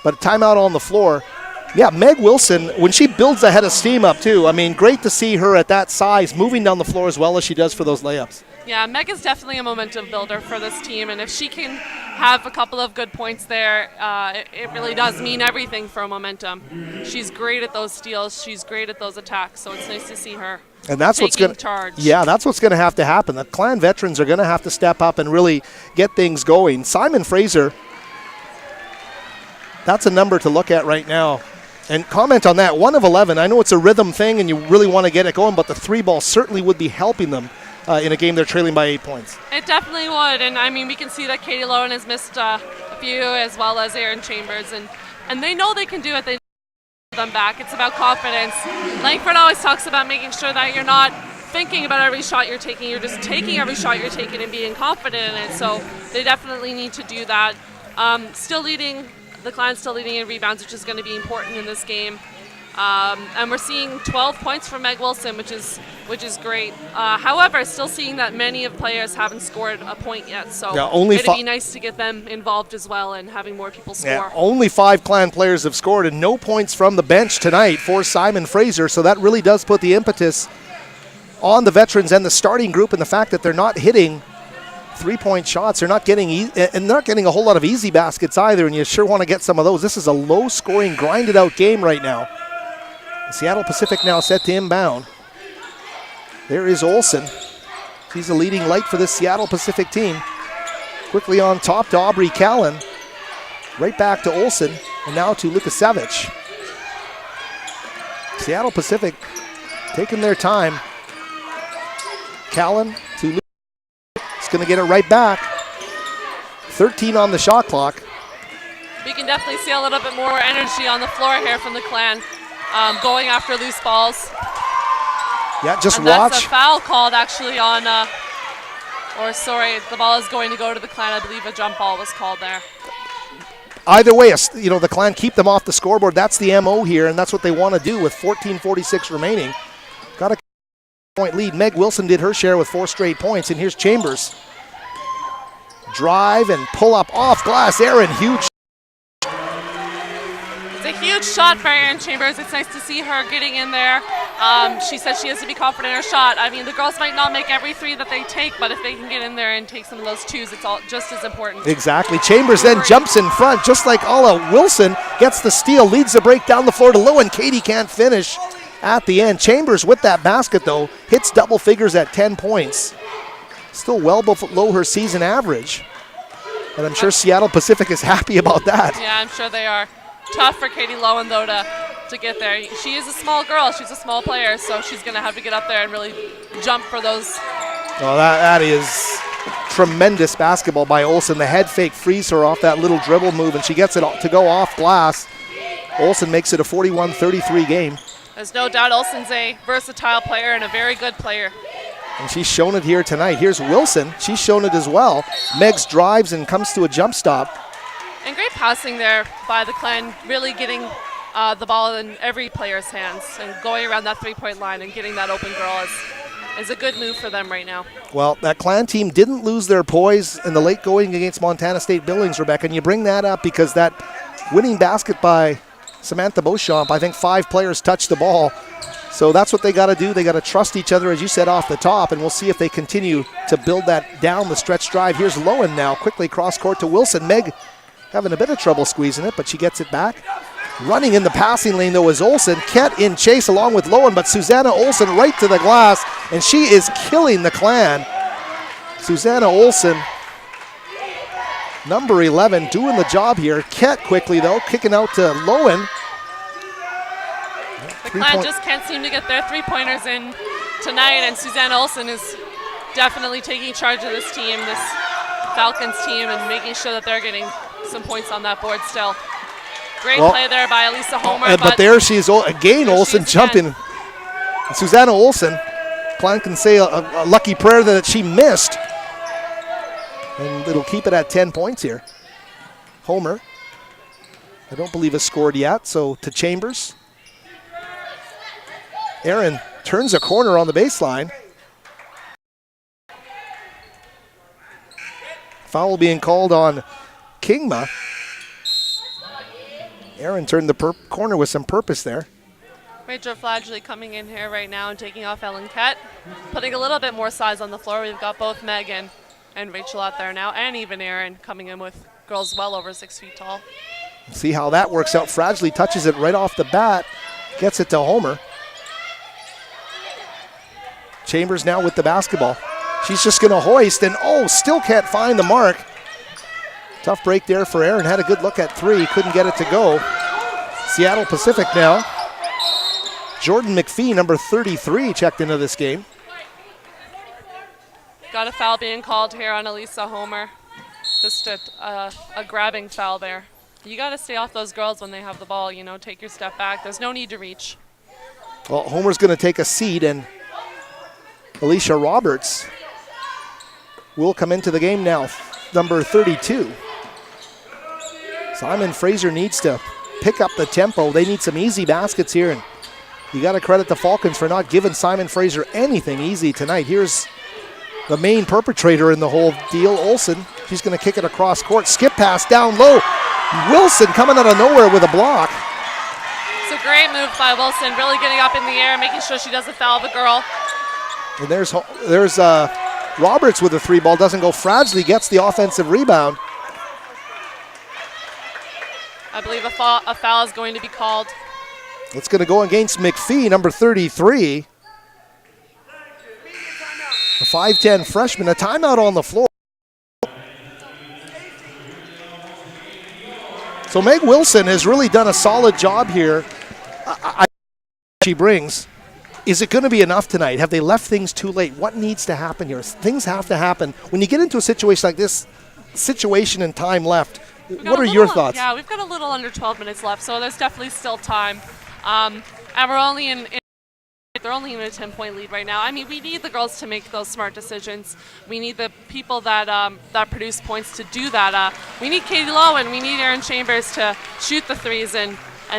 But a timeout on the floor. Yeah, Meg Wilson, when she builds a head of steam up too, I mean, great to see her at that size moving down the floor as well as she does for those layups. Yeah, Meg is definitely a momentum builder for this team, and if she can have a couple of good points there, it really does mean everything for momentum. She's great at those steals. She's great at those attacks, so it's nice to see her. And that's what's going to, yeah, that's what's going to have to happen. The Clan veterans are going to have to step up and really get things going. Simon Fraser, that's a number to look at right now. And comment on that, 1 of 11. I know it's a rhythm thing and you really want to get it going, but the 3 ball certainly would be helping them in a game they're trailing by 8 points. It definitely would, and I mean, we can see that Katie Lowen has missed a few, as well as Erin Chambers, and they know they can do it. They them back. It's about confidence. Langford always talks about making sure that you're not thinking about every shot you're taking, you're just taking every shot you're taking and being confident in it, so they definitely need to do that. The Clan's still leading in rebounds, which is going to be important in this game. And we're seeing 12 points from Meg Wilson, which is great. However, still seeing that many of players haven't scored a point yet, so it'd be nice to get them involved as well and having more people score. Yeah, only 5 Clan players have scored and no points from the bench tonight for Simon Fraser, so that really does put the impetus on the veterans and the starting group, and the fact that they're not hitting 3-point shots. They're not getting a whole lot of easy baskets either, and you sure want to get some of those. This is a low-scoring, grinded-out game right now. Seattle Pacific now set to inbound. There is Olsen. She's the leading light for this Seattle Pacific team. Quickly on top to Aubrey Callan. Right back to Olsen, and now to Lukasevich. Seattle Pacific taking their time. Callan to Lukasevich. He's going to get it right back. 13 on the shot clock. We can definitely see a little bit more energy on the floor here from the Clan. Going after loose balls. Yeah, just and watch. That's a foul called actually on, the ball is going to go to the Clan. I believe a jump ball was called there. Either way, the Clan keep them off the scoreboard. That's the MO here, and that's what they want to do with 14:46 remaining. Got a point lead. Meg Wilson did her share with 4 straight points, and here's Chambers. Drive and pull up off glass. Erin, huge. It's a huge shot for Erin Chambers. It's nice to see her getting in there. She says she has to be confident in her shot. I mean, the girls might not make every 3 that they take, but if they can get in there and take some of those 2s, it's all just as important. Exactly. Chambers then jumps in front, just like Alla. Wilson gets the steal, leads the break down the floor to Lowen. Katie can't finish at the end. Chambers with that basket, though, hits double figures at 10 points. Still well below her season average. And I'm sure Seattle Pacific is happy about that. Yeah, I'm sure they are. Tough for Katie Lowen, though, to get there. She is a small girl. She's a small player, so she's going to have to get up there and really jump for those. Oh, that is tremendous basketball by Olsen. The head fake frees her off that little dribble move, and she gets it to go off glass. Olsen makes it a 41-33 game. There's no doubt Olsen's a versatile player and a very good player. And she's shown it here tonight. Here's Wilson. She's shown it as well. Meggs drives and comes to a jump stop. And great passing there by the Clan, really getting the ball in every player's hands and going around that 3-point line and getting that open girl is a good move for them right now. Well, that Clan team didn't lose their poise in the late going against Montana State Billings, Rebecca, and you bring that up because that winning basket by Samantha Beauchamp, I think 5 players touched the ball. So that's what they got to do. They got to trust each other, as you said, off the top, and we'll see if they continue to build that down the stretch drive. Here's Lowen now, quickly cross court to Wilson. Meg having a bit of trouble squeezing it, but she gets it back. Running in the passing lane, though, is Olsen. Kett in chase along with Lowen, but Susanna Olsen right to the glass, and she is killing the Clan. Susanna Olsen, number 11, doing the job here. Kett quickly, though, kicking out to Lowen. The Clan just can't seem to get their 3-pointers in tonight, and Susanna Olsen is definitely taking charge of this team, this Falcons team, and making sure that they're getting some points on that board still. Great play there by Elisa Homer. But there she is again, Olsen jumping. Susanna Olsen, Clan can say a lucky prayer that she missed. And it'll keep it at 10 points here. Homer, I don't believe has scored yet, so to Chambers. Aaron turns a corner on the baseline. Foul being called on Kingma. Aaron turned the corner with some purpose there. Rachel Flagley coming in here right now and taking off Ellen Kett, putting a little bit more size on the floor. We've got both Megan and Rachel out there now, and even Aaron coming in with girls well over 6 feet tall. See how that works out. Fradgley touches it right off the bat, gets it to Homer. Chambers now with the basketball. She's just going to hoist, and still can't find the mark. Tough break there for Aaron. Had a good look at three, couldn't get it to go. Seattle Pacific now. Jordan McPhee, number 33, checked into this game. Got a foul being called here on Elisa Homer. Just a grabbing foul there. You got to stay off those girls when they have the ball, take your step back. There's no need to reach. Well, Homer's going to take a seat, and Alicia Roberts will come into the game now, number 32. Simon Fraser needs to pick up the tempo. They need some easy baskets here, and you got to credit the Falcons for not giving Simon Fraser anything easy tonight. Here's the main perpetrator in the whole deal, Olsen. She's going to kick it across court. Skip pass down low. Wilson coming out of nowhere with a block. It's a great move by Wilson, really getting up in the air, making sure she doesn't foul the girl. And there's Roberts with a three ball. Doesn't go. Fradgley gets the offensive rebound. I believe a foul is going to be called. It's going to go against McPhee, number 33. A 5'10 freshman. A timeout on the floor. So Meg Wilson has really done a solid job here. She brings. Is it going to be enough tonight? Have they left things too late? What needs to happen here? Things have to happen. When you get into a situation like this, situation and time left, what are your thoughts? Yeah, we've got a little under 12 minutes left, so there's definitely still time. And we're only they're only in a 10-point lead right now. I mean, we need the girls to make those smart decisions. We need the people that that produce points to do that. We need Katie Lowe and we need Erin Chambers to shoot the threes and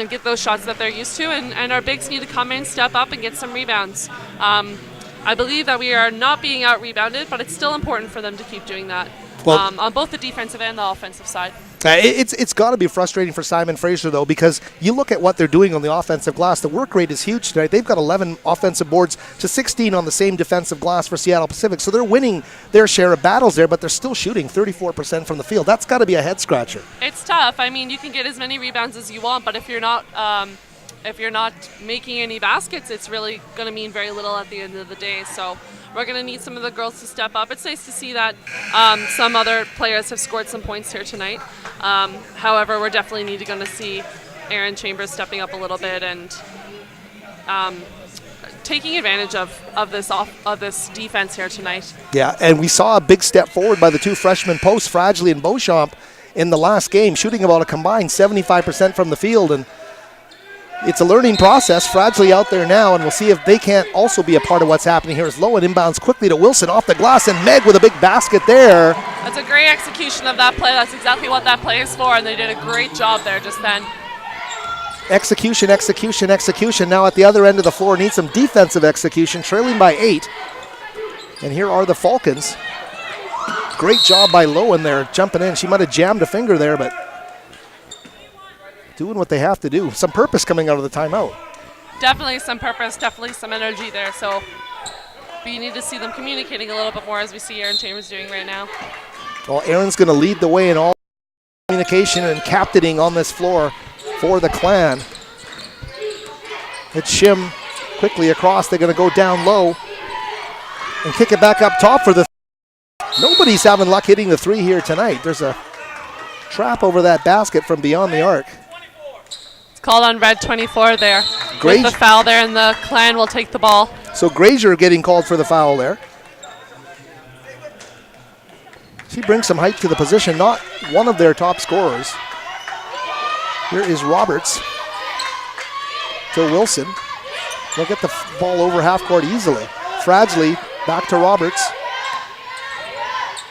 get those shots that they're used to. And our bigs need to come in, step up, and get some rebounds. I believe that we are not being out-rebounded, but it's still important for them to keep doing that on both the defensive and the offensive side. It's got to be frustrating for Simon Fraser, though, because you look at what they're doing on the offensive glass. The work rate is huge tonight. They've got 11 offensive boards to 16 on the same defensive glass for Seattle Pacific. So they're winning their share of battles there, but they're still shooting 34% from the field. That's got to be a head-scratcher. It's tough. I mean, you can get as many rebounds as you want, but if you're not making any baskets, it's really going to mean very little at the end of the day. So we're going to need some of the girls to step up. It's nice to see that some other players have scored some points here tonight. However, we're definitely going to see Erin Chambers stepping up a little bit and taking advantage of this defense here tonight. Yeah, and we saw a big step forward by the two freshman posts, Fradgley and Beauchamp, in the last game, shooting about a combined 75% from the field. And it's a learning process. Fradgley out there now, and we'll see if they can't also be a part of what's happening here. As Lowen inbounds quickly to Wilson off the glass, and Meg with a big basket there. That's a great execution of that play. That's exactly what that play is for, and they did a great job there just then. Execution, execution, execution. Now at the other end of the floor, need some defensive execution, trailing by 8. And here are the Falcons. Great job by Lowen there, jumping in. She might have jammed a finger there, but doing what they have to do. Some purpose coming out of the timeout. Definitely some purpose, definitely some energy there. So we need to see them communicating a little bit more, as we see Erin Chambers doing right now. Well, Erin's going to lead the way in all communication and captaining on this floor for the Clan. It's Shim quickly across. They're going to go down low and kick it back up top for the. Nobody's having luck hitting the three here tonight. There's a trap over that basket from beyond the arc. Called on red 24 there. With the foul there, and the Clan will take the ball. So Grazier getting called for the foul there. She brings some height to the position, not one of their top scorers. Here is Roberts to Wilson. They'll get the ball over half court easily. Fragilely back to Roberts.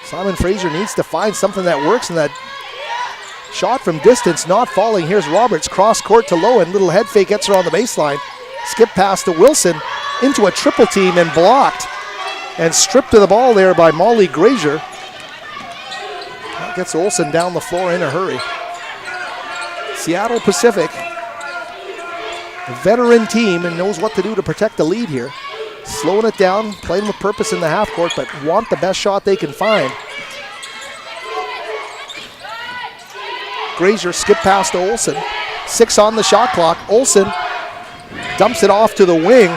Simon Fraser needs to find something that works, and that shot from distance not falling. Here's Roberts, cross court to Lowen. Little head fake, gets her on the baseline. Skip pass to Wilson into a triple team and blocked. And stripped to the ball there by Molly Grazier. That gets Olsen down the floor in a hurry. Seattle Pacific, a veteran team, and knows what to do to protect the lead here. Slowing it down, playing with purpose in the half court, but want the best shot they can find. Grazier skip pass to Olsen. 6 on the shot clock. Olsen dumps it off to the wing.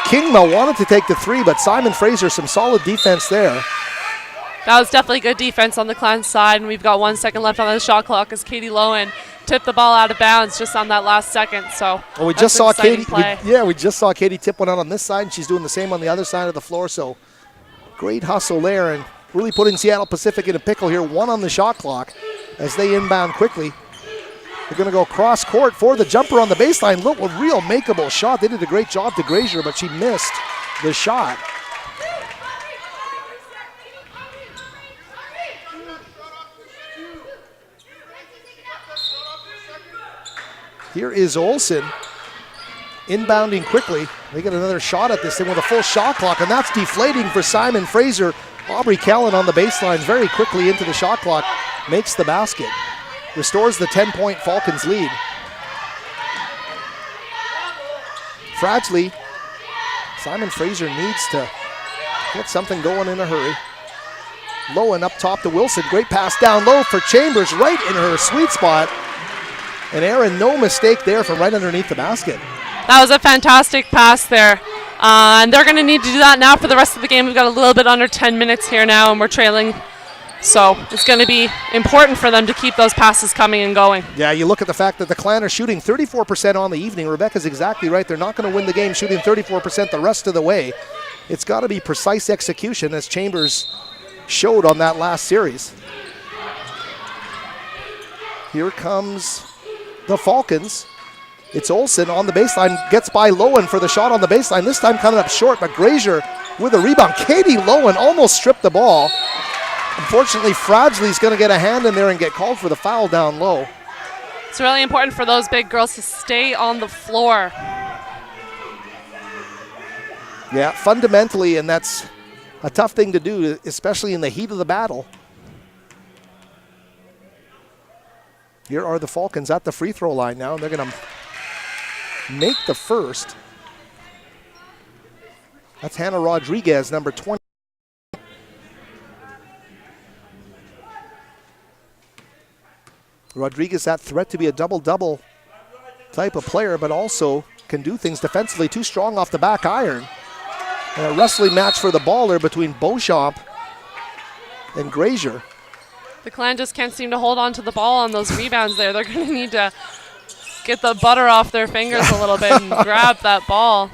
Kingma wanted to take the 3, but Simon Fraser, some solid defense there. That was definitely good defense on the Clan side, and we've got 1 second left on the shot clock as Katie Lowen tipped the ball out of bounds just on that last second. So well, we just saw Katie. We just saw Katie tip one out on this side, and she's doing the same on the other side of the floor. So great hustle there, and really putting Seattle Pacific in a pickle here. 1 on the shot clock as they inbound quickly. They're going to go cross court for the jumper on the baseline. Look, a real makeable shot. They did a great job to Grazier, but she missed the shot. Here is Olsen inbounding quickly. They get another shot at this thing with a full shot clock, and that's deflating for Simon Fraser. Aubrey Callan on the baseline very quickly into the shot clock, makes the basket. Restores the 10-point Falcons lead. Fragilely, Simon Fraser needs to get something going in a hurry. Lowen up top to Wilson. Great pass down low for Chambers, right in her sweet spot. And Aaron, no mistake there from right underneath the basket. That was a fantastic pass there. And they're going to need to do that now for the rest of the game. We've got a little bit under 10 minutes here now, and we're trailing. So it's going to be important for them to keep those passes coming and going. Yeah, you look at the fact that the Clan are shooting 34% on the evening. Rebecca's exactly right. They're not going to win the game shooting 34% the rest of the way. It's got to be precise execution, as Chambers showed on that last series. Here comes the Falcons. It's Olsen on the baseline, gets by Lowen for the shot on the baseline. This time coming up short, but Grazier with a rebound. Katie Lowen almost stripped the ball. Unfortunately, Fragilely's going to get a hand in there and get called for the foul down low. It's really important for those big girls to stay on the floor. Yeah, fundamentally, and that's a tough thing to do, especially in the heat of the battle. Here are the Falcons at the free throw line now, and they're going to make the first. That's Hannah Rodriguez, number 20. Rodriguez, that threat to be a double-double type of player, but also can do things defensively. Too strong off the back iron. And a wrestling match for the ball there between Beauchamp and Grazier. The Clan just can't seem to hold on to the ball on those rebounds there. They're going to need to get the butter off their fingers a little bit and grab that ball.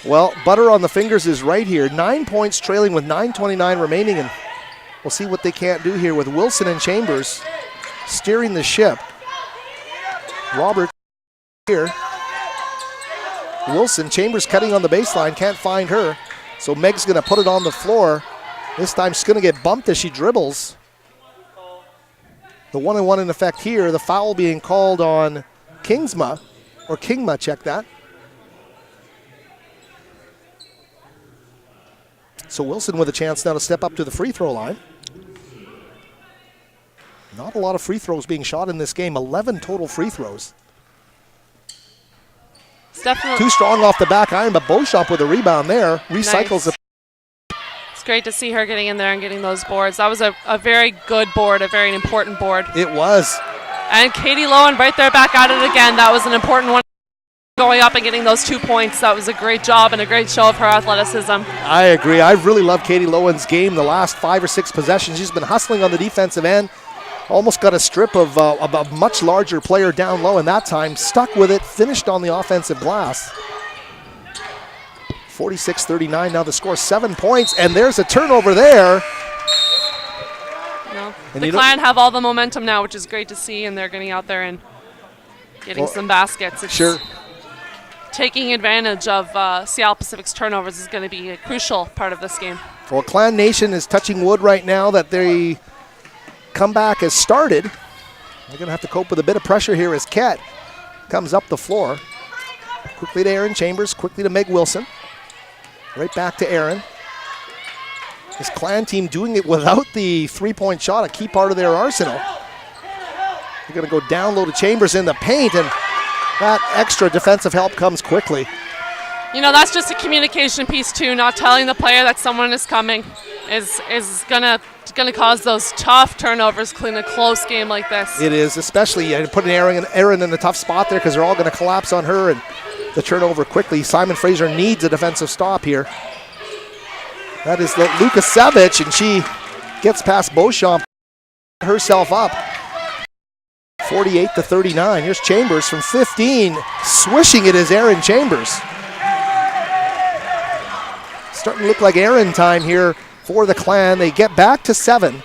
Well, butter on the fingers is right here. 9 points trailing with 9:29 remaining, and we'll see what they can't do here with Wilson and Chambers steering the ship. Robert here. Wilson, Chambers cutting on the baseline, can't find her. So Meg's going to put it on the floor. This time she's going to get bumped as she dribbles. The 1-on-1 in effect here. The foul being called on Kingma, check that. So Wilson with a chance now to step up to the free throw line. Not a lot of free throws being shot in this game. 11 total free throws. Too strong off the back iron, but Beauchamp with a rebound there. Recycles nice. It's great to see her getting in there and getting those boards. That was a very good board, a very important board. It was. And Katie Lowen right there back at it again. That was an important one. Going up and getting those 2 points. That was a great job and a great show of her athleticism. I agree. I really love Katie Lowen's game the last 5 or 6 possessions. She's been hustling on the defensive end. Almost got a strip of a much larger player down low, and that time stuck with it, finished on the offensive glass. 46-39, now the score 7 points, and there's a turnover there. No. The Clan have all the momentum now, which is great to see, and they're getting out there and getting some baskets. It's Sure. Taking advantage of Seattle Pacific's turnovers is going to be a crucial part of this game. Well, Clan Nation is touching wood right now that the comeback has started. They're going to have to cope with a bit of pressure here as Ket comes up the floor. Quickly to Aaron Chambers, quickly to Meg Wilson. Right back to Aaron. This Clan team doing it without the three-point shot, a key part of their arsenal. They're going to go down low to Chambers in the paint, and that extra defensive help comes quickly. You know, that's just a communication piece too. Not telling the player that someone is coming is gonna cause those tough turnovers in a close game like this. It is, especially putting Aaron in a tough spot there because they're all going to collapse on her and the turnover quickly. Simon Fraser needs a defensive stop here. That is Lukasevich, and she gets past Beauchamp, herself up. 48-39. Here's Chambers from 15. Swishing it is Aaron Chambers. Starting to look like Aaron time here for the Clan. They get back to 7.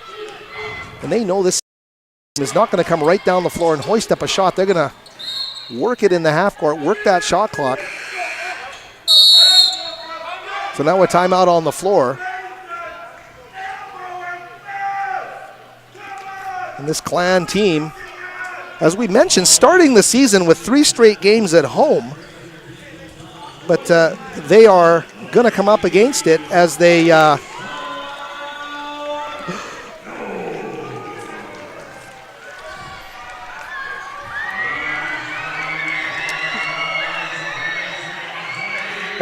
And they know this is not going to come right down the floor and hoist up a shot. They're going to work it in the half court, work that shot clock. So now a timeout on the floor. And this Clan team, as we mentioned, starting the season with 3 straight games at home, but they are going to come up against it as they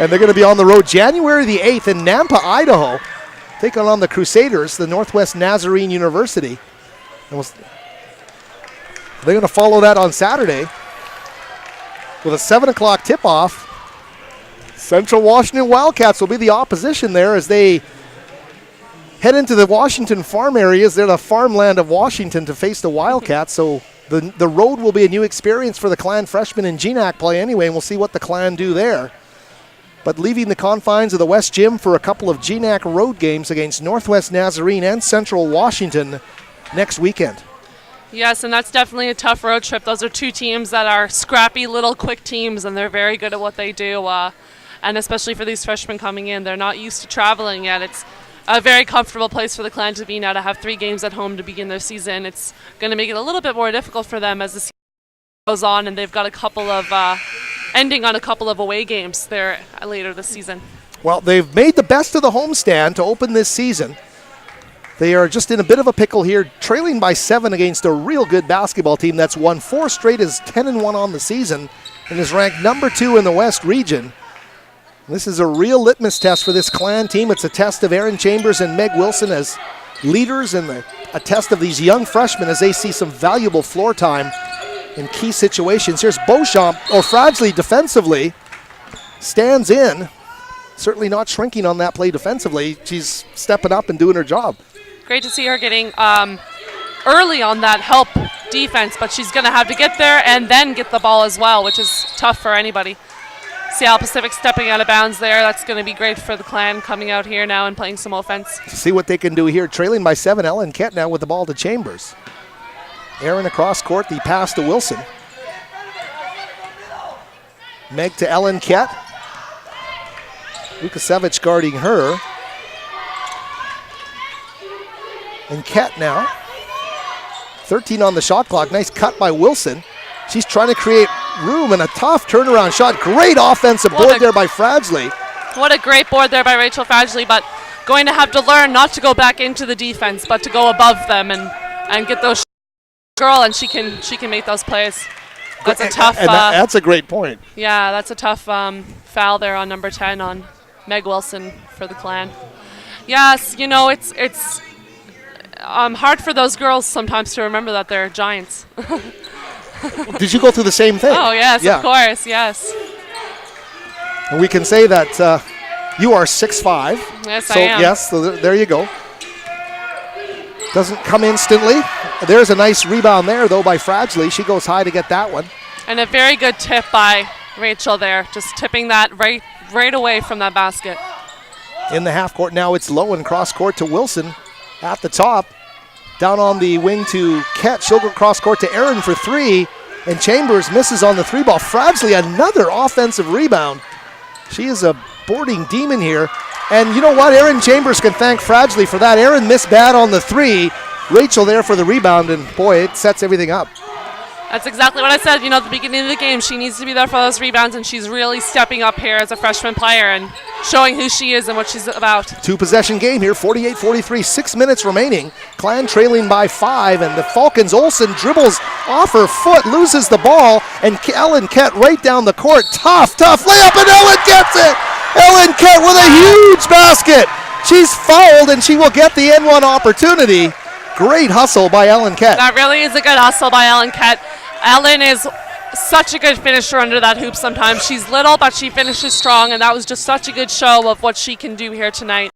and they're going to be on the road January the 8th in Nampa, Idaho, taking on the Crusaders, the Northwest Nazarene University. And they're going to follow that on Saturday with a 7 o'clock tip-off. Central Washington Wildcats will be the opposition there as they head into the Washington farm areas. They're the farmland of Washington to face the Wildcats, so the road will be a new experience for the Clan freshmen in GNAC play anyway, and we'll see what the Clan do there. But leaving the confines of the West Gym for a couple of GNAC road games against Northwest Nazarene and Central Washington next weekend. Yes, and that's definitely a tough road trip. Those are 2 teams that are scrappy little quick teams, and they're very good at what they do. And especially for these freshmen coming in, they're not used to traveling yet. It's a very comfortable place for the Clan to be now, to have 3 games at home to begin their season. It's going to make it a little bit more difficult for them as the season goes on, and they've got a couple of ending on a couple of away games there later this season. Well, they've made the best of the homestand to open this season. They are just in a bit of a pickle here, trailing by 7 against a real good basketball team that's won 4 straight, is 10-1 on the season, and is ranked number 2 in the West region. This is a real litmus test for this Clan team. It's a test of Aaron Chambers and Meg Wilson as leaders, and a test of these young freshmen as they see some valuable floor time in key situations. Here's Beauchamp, or Fradley defensively, stands in. Certainly not shrinking on that play defensively. She's stepping up and doing her job. Great to see her getting early on that help defense, but she's going to have to get there and then get the ball as well, which is tough for anybody. Seattle Pacific stepping out of bounds there. That's going to be great for the Clan coming out here now and playing some offense. See what they can do here. Trailing by 7, Ellen Ket now with the ball to Chambers. Aaron across court, the pass to Wilson. Meg to Ellen Ket. Lukasevich guarding her. And Ket now. 13 on the shot clock. Nice cut by Wilson. She's trying to create room and a tough turnaround shot. Great offensive board there by Fradley. What a great board there by Rachel Fradley, but going to have to learn not to go back into the defense, but to go above them and get those girl, and she can make those plays. That's a tough. That's a great point. Yeah, that's a tough foul there on number 10 on Meg Wilson for the Clan. Yes, you know, it's hard for those girls sometimes to remember that they're giants. Did you go through the same thing? Oh, yes, yeah. Of course, yes. And we can say that you are 6'5". Yes, I am. Yes, so there you go. Doesn't come instantly. There's a nice rebound there, though, by Fradley. She goes high to get that one. And a very good tip by Rachel there, just tipping that right away from that basket. In the half court now, it's low and cross court to Wilson at the top. Down on the wing to Ket. She'll go cross court to Aaron for 3. And Chambers misses on the 3 ball. Fradley, another offensive rebound. She is a boarding demon here. And you know what? Erin Chambers can thank Fradley for that. Erin missed bad on the 3. Rachel there for the rebound, and boy, it sets everything up. That's exactly what I said, at the beginning of the game. She needs to be there for those rebounds, and she's really stepping up here as a freshman player and showing who she is and what she's about. 2-possession game here, 48-43, 6 minutes remaining. Clan trailing by 5, and the Falcons, Olsen dribbles off her foot, loses the ball, and Ellen Kett right down the court. Tough layup, and Ellen gets it! Ellen Kett with a huge basket. She's fouled, and she will get the N1 opportunity. Great hustle by Ellen Kett. That really is a good hustle by Ellen Kett. Ellen is such a good finisher under that hoop sometimes. She's little, but she finishes strong, and that was just such a good show of what she can do here tonight.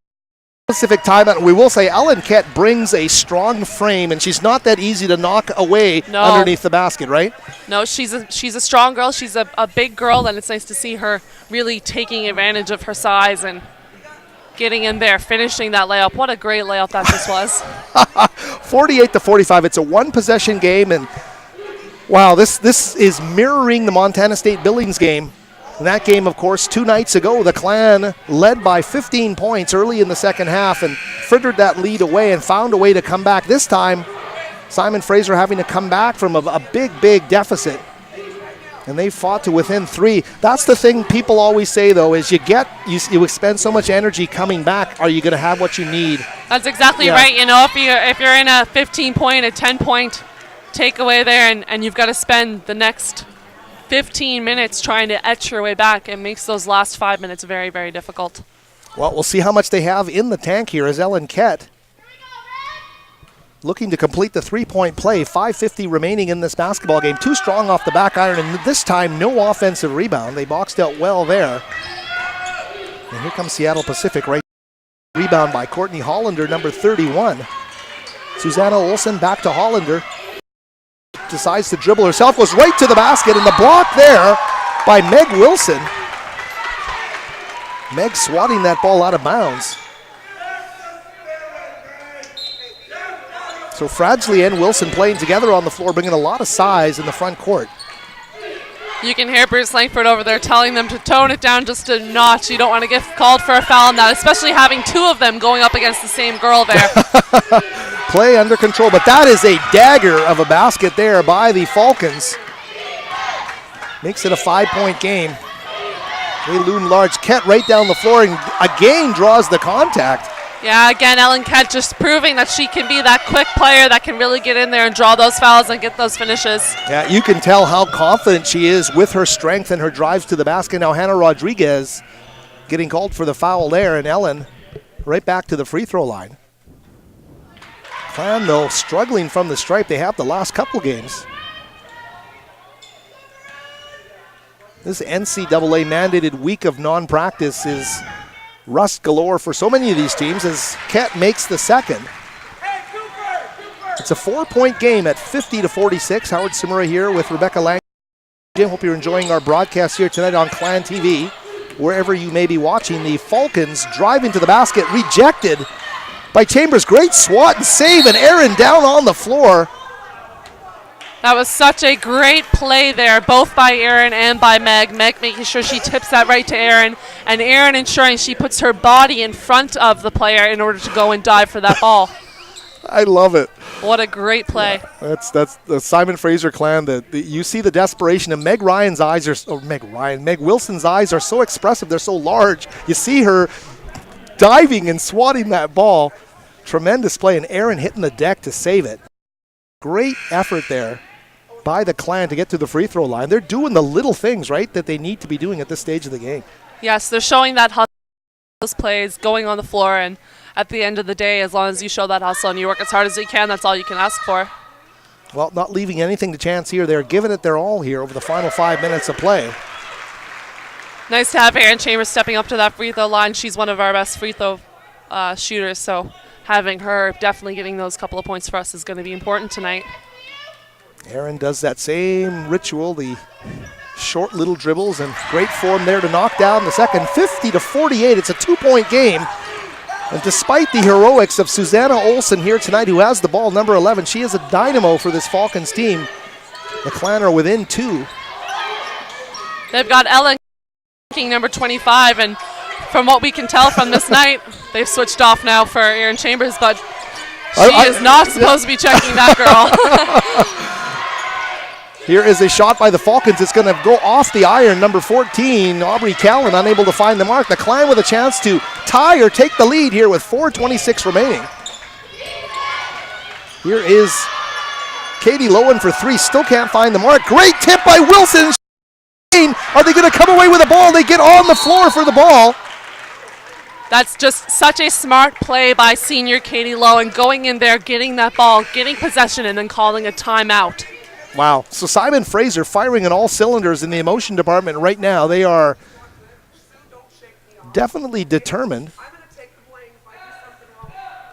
Pacific timeout. We will say Ellen Kett brings a strong frame, and she's not that easy to knock away underneath the basket, right? No, she's a strong girl. She's a big girl, and it's nice to see her really taking advantage of her size and getting in there, finishing that layup. What a great layup that just was. 48-45. It's a 1-possession game, and wow, this is mirroring the Montana State Billings game. In that game, of course, 2 nights ago, the Clan led by 15 points early in the second half and frittered that lead away and found a way to come back. This time, Simon Fraser having to come back from a big deficit. And they fought to within 3. That's the thing people always say, though, is you expend so much energy coming back. Are you going to have what you need? That's exactly right. If you're in a 15-point, a 10-point takeaway there, and you've got to spend the next 15 minutes trying to etch your way back, it makes those last 5 minutes very, very difficult. Well, we'll see how much they have in the tank here as Ellen Kett looking to complete the 3-point play. 5:50 remaining in this basketball game. Too strong off the back iron, and this time no offensive rebound. They boxed out well there. And here comes Seattle Pacific, right? Rebound by Courtney Hollander, number 31. Susanna Olsen back to Hollander. Decides to dribble herself, goes right to the basket, and the block there by Meg Wilson. Meg swatting that ball out of bounds. So Fradley and Wilson playing together on the floor, bringing a lot of size in the front court. You can hear Bruce Langford over there telling them to tone it down just a notch. You don't want to get called for a foul on that, especially having 2 of them going up against the same girl there. Play under control, but that is a dagger of a basket there by the Falcons. Makes it a 5-point game. They loom large. Kett right down the floor and again draws the contact. Yeah, again, Ellen Kett just proving that she can be that quick player that can really get in there and draw those fouls and get those finishes. Yeah, you can tell how confident she is with her strength and her drives to the basket. Now Hannah Rodriguez getting called for the foul there, and Ellen right back to the free throw line. Clan, though, struggling from the stripe. They have the last couple games. This NCAA mandated week of non-practice is rust galore for so many of these teams as Kett makes the second. It's a 4-point game at 50-46. Howard Simura here with Rebecca Lang. Hope you're enjoying our broadcast here tonight on Clan TV. Wherever you may be watching, the Falcons driving to the basket, rejected by Chambers. Great swat and save, and Aaron down on the floor. That was such a great play there, both by Erin and by Meg. Meg making sure she tips that right to Erin, and Erin ensuring she puts her body in front of the player in order to go and dive for that ball. I love it. What a great play. Yeah, that's the Simon Fraser Clan. You see the desperation, and Meg Wilson's eyes are so expressive. They're so large. You see her diving and swatting that ball. Tremendous play, and Erin hitting the deck to save it. Great effort there by the Clan to get to the free throw line. They're doing the little things, right, that they need to be doing at this stage of the game. Yes, they're showing that hustle, those plays, going on the floor, and at the end of the day, as long as you show that hustle and you work as hard as you can, that's all you can ask for. Well, not leaving anything to chance here. They're giving it their all here over the final 5 minutes of play. Nice to have Erin Chambers stepping up to that free throw line. She's one of our best free throw shooters, so having her definitely getting those couple of points for us is going to be important tonight. Erin does that same ritual, the short little dribbles, and great form there to knock down the second. 50-48, it's a 2-point game. And despite the heroics of Susanna Olsen here tonight, who has the ball, number 11, she is a dynamo for this Falcons team. The Clan are within 2. They've got Ellen number 25, and from what we can tell from this night, they've switched off now for Erin Chambers, but she is not supposed to be checking that girl. Here is a shot by the Falcons. It's going to go off the iron. Number 14, Aubrey Callan, unable to find the mark. The Clan with a chance to tie or take the lead here with 4:26 remaining. Here is Katie Lowen for 3. Still can't find the mark. Great tip by Wilson. Are they going to come away with the ball? They get on the floor for the ball. That's just such a smart play by senior Katie Lowen, going in there, getting that ball, getting possession, and then calling a timeout. Wow. So Simon Fraser firing on all cylinders in the emotion department right now. They are definitely determined.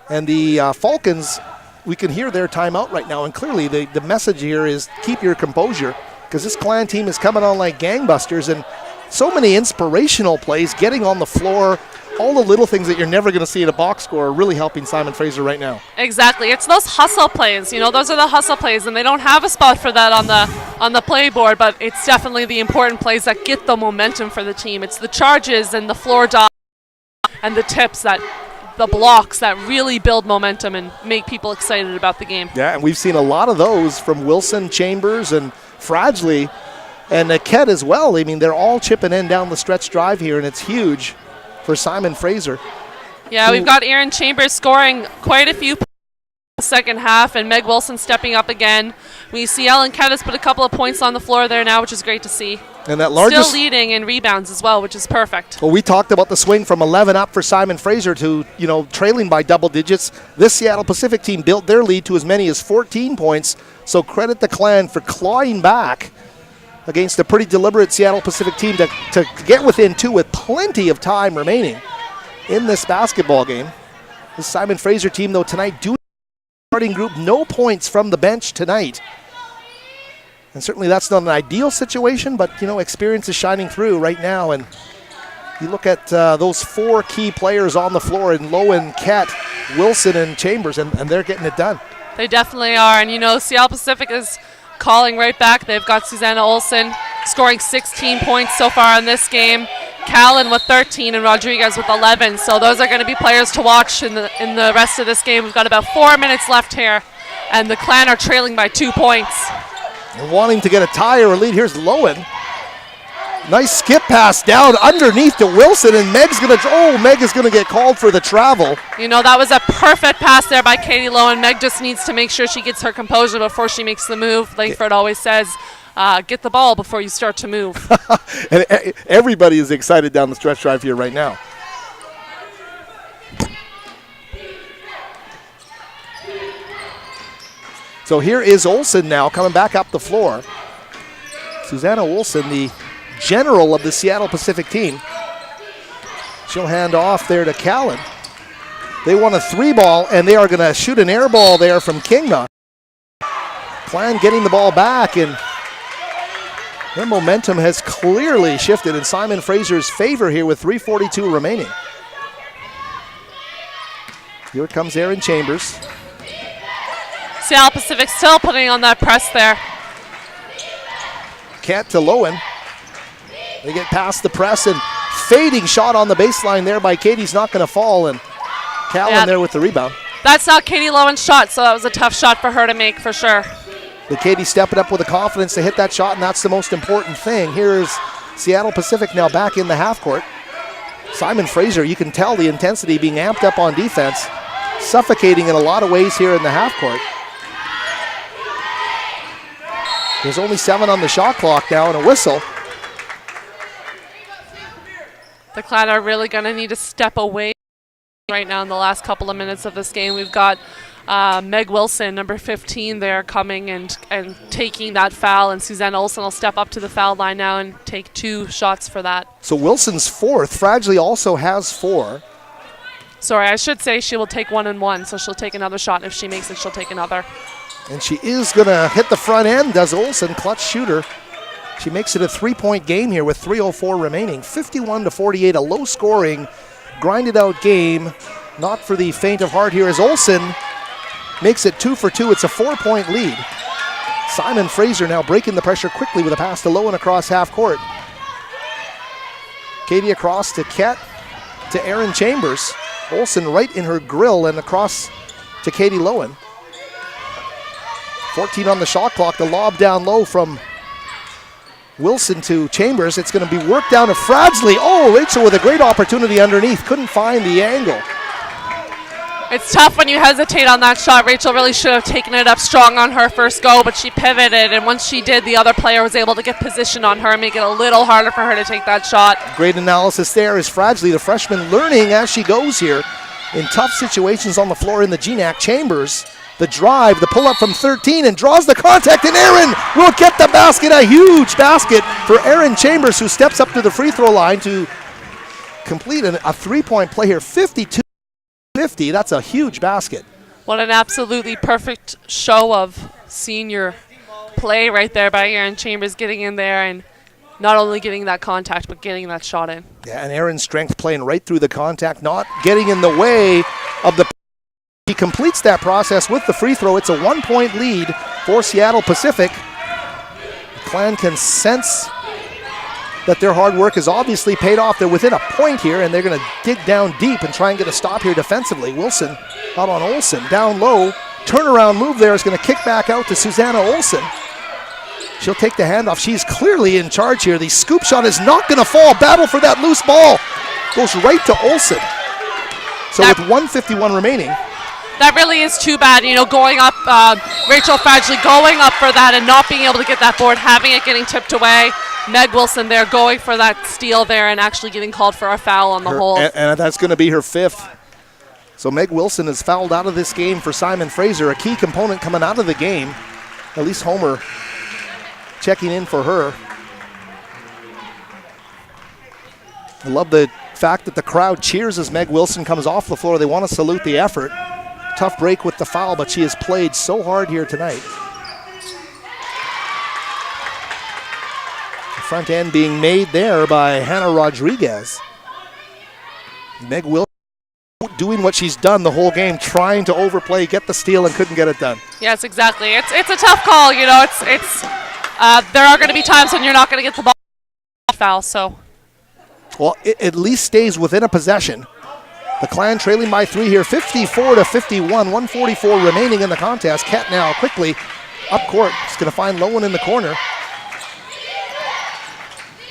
And the Falcons, we can hear their timeout right now. And clearly the message here is keep your composure, because this Clan team is coming on like gangbusters. And so many inspirational plays, getting on the floor, all the little things that you're never going to see at a box score are really helping Simon Fraser right now. Exactly. It's those hustle plays. You know, those are the hustle plays, and they don't have a spot for that on the play board, but it's definitely the important plays that get the momentum for the team. It's the charges and the floor dodge and the tips, the blocks that really build momentum and make people excited about the game. Yeah, and we've seen a lot of those from Wilson, Chambers, and Fradgley, and Ket as well. I mean, they're all chipping in down the stretch drive here, and it's huge for Simon Fraser. Yeah, we've got Erin Chambers scoring quite a few points in the second half, and Meg Wilson stepping up again. We see Ellen Kettis put a couple of points on the floor there now, which is great to see. And that largest, still leading in rebounds as well, which is perfect. Well, we talked about the swing from 11 up for Simon Fraser to, trailing by double digits. This Seattle Pacific team built their lead to as many as 14 points, so credit the Clan for clawing back against a pretty deliberate Seattle Pacific team to get within 2 with plenty of time remaining in this basketball game. The Simon Fraser team, though, tonight doing starting group, no points from the bench tonight. And certainly that's not an ideal situation, but, experience is shining through right now. And you look at those 4 key players on the floor in Lowen, Ket, Wilson, and Chambers, and they're getting it done. They definitely are. And, Seattle Pacific is calling right back. They've got Susanna Olsen scoring 16 points so far in this game. Callan with 13 and Rodriguez with 11. So those are going to be players to watch in the rest of this game. We've got about 4 minutes left here, and the Clan are trailing by 2 points. And wanting to get a tie or a lead, here's Lowen. Nice skip pass down underneath to Wilson, and Meg is going to get called for the travel. That was a perfect pass there by Katie Lowen. Meg just needs to make sure she gets her composure before she makes the move. Langford always says, get the ball before you start to move. And everybody is excited down the stretch drive here right now. So here is Olsen now coming back up the floor. Susanna Olsen, the general of the Seattle Pacific team. She'll hand off there to Callan. They want a 3-ball, and they are going to shoot an air ball there from Kingma. Clan getting the ball back, and their momentum has clearly shifted in Simon Fraser's favor here with 3:42 remaining. Here comes Erin Chambers. Seattle Pacific still putting on that press there. Ket to Lowen. They get past the press, and fading shot on the baseline there by Katie's not going to fall, and Callan there with the rebound. That's not Katie Lowen's shot, so that was a tough shot for her to make for sure. But Katie stepping up with the confidence to hit that shot, and that's the most important thing. Here's Seattle Pacific now back in the half court. Simon Fraser, you can tell the intensity being amped up on defense, suffocating in a lot of ways here in the half court. There's only 7 on the shot clock now and a whistle. The Clan are really going to need to step away right now in the last couple of minutes of this game. We've got Meg Wilson, number 15, there coming and taking that foul, and Suzanne Olsen will step up to the foul line now and take 2 shots for that. So Wilson's 4th. Fradgley also has 4. Sorry, I should say she will take 1 and 1, so she'll take another shot. If she makes it, she'll take another. And she is going to hit the front end, does Olsen, clutch shooter. She makes it a 3-point game here with 3:04 remaining. 51-48, a low-scoring, grinded-out game. Not for the faint of heart here as Olsen makes it 2 for 2. It's a 4-point lead. Simon Fraser now breaking the pressure quickly with a pass to Lowen across half court. Katie across to Ket, to Aaron Chambers. Olsen right in her grill and across to Katie Lowen. 14 on the shot clock. The lob down low from Wilson to Chambers. It's going to be worked down to Fradsley. Oh, Rachel with a great opportunity underneath. Couldn't find the angle. It's tough when you hesitate on that shot. Rachel really should have taken it up strong on her first go, but she pivoted, and once she did, the other player was able to get position on her and make it a little harder for her to take that shot. Great analysis there is Fradsley, the freshman, learning as she goes here in tough situations on the floor in the GNAC. Chambers, the drive, the pull-up from 13, and draws the contact, and Aaron will get the basket. A huge basket for Aaron Chambers, who steps up to the free throw line to complete a three-point play here. 52-50, that's a huge basket. What an absolutely perfect show of senior play right there by Aaron Chambers, getting in there and not only getting that contact, but getting that shot in. Yeah, and Aaron's strength playing right through the contact, not getting in the way of the... He completes that process with the free throw. It's a 1-point lead for Seattle Pacific. The Clan can sense that their hard work has obviously paid off. They're within a point here, and they're going to dig down deep and try and get a stop here defensively. Wilson out on Olsen, down low. Turnaround move there is going to kick back out to Susanna Olsen. She'll take the handoff. She's clearly in charge here. The scoop shot is not going to fall. Battle for that loose ball. Goes right to Olsen. So with 1:51 remaining. That really is too bad, you know, going up, Rachel Fradgley going up for that and not being able to get that board, having it getting tipped away. Meg Wilson there going for that steal there and actually getting called for a foul on the hole. And that's going to be her fifth. So Meg Wilson is fouled out of this game for Simon Fraser, a key component coming out of the game. At least Homer checking in for her. I love the fact that the crowd cheers as Meg Wilson comes off the floor. They want to salute the effort. Tough break with the foul, but she has played so hard here tonight. The front end being made there by Hannah Rodriguez. Meg Wilson doing what she's done the whole game, trying to overplay, get the steal, and couldn't get it done. Yes, exactly. It's a tough call, you know. There are going to be times when you're not going to get the ball foul, so. Well, it at least stays within a possession. The Clan trailing by 3 here, 54-51, 144 remaining in the contest. Ket now quickly up court. It's going to find Lowen in the corner.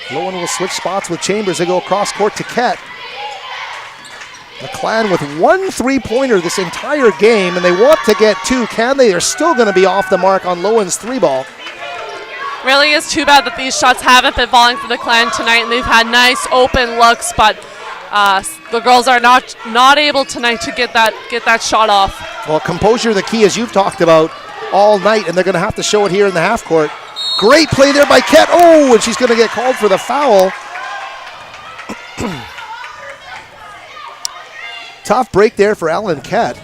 Lowen will switch spots with Chambers. They go across court to Ket. The Clan with 1 3-pointer this entire game, and they want to get 2. Can they? They're still going to be off the mark on Lowen's 3-ball. Really is too bad that these shots haven't been falling for the Clan tonight, and they've had nice open looks, but the girls are not able tonight to get that shot off. Well, composure the key, as you've talked about all night, and they're going to have to show it here in the half court. Great play there by Ket. Oh, and she's going to get called for the foul. Tough break there for Ellen Ket.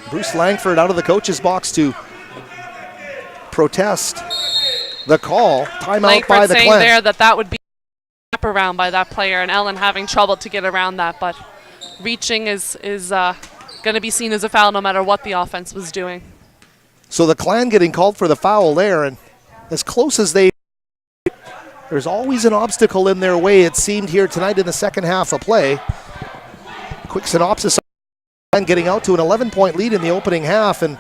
Bruce Langford out of the coach's box to protest the call. Timeout Langford by the saying Clan. there that would be up around by that player, and Ellen having trouble to get around that, but reaching is going to be seen as a foul no matter what the offense was doing. So the Clan getting called for the foul there, and as close as there's always an obstacle in their way, it seemed here tonight in the second half of play. Quick synopsis, getting out to an 11-point lead in the opening half, and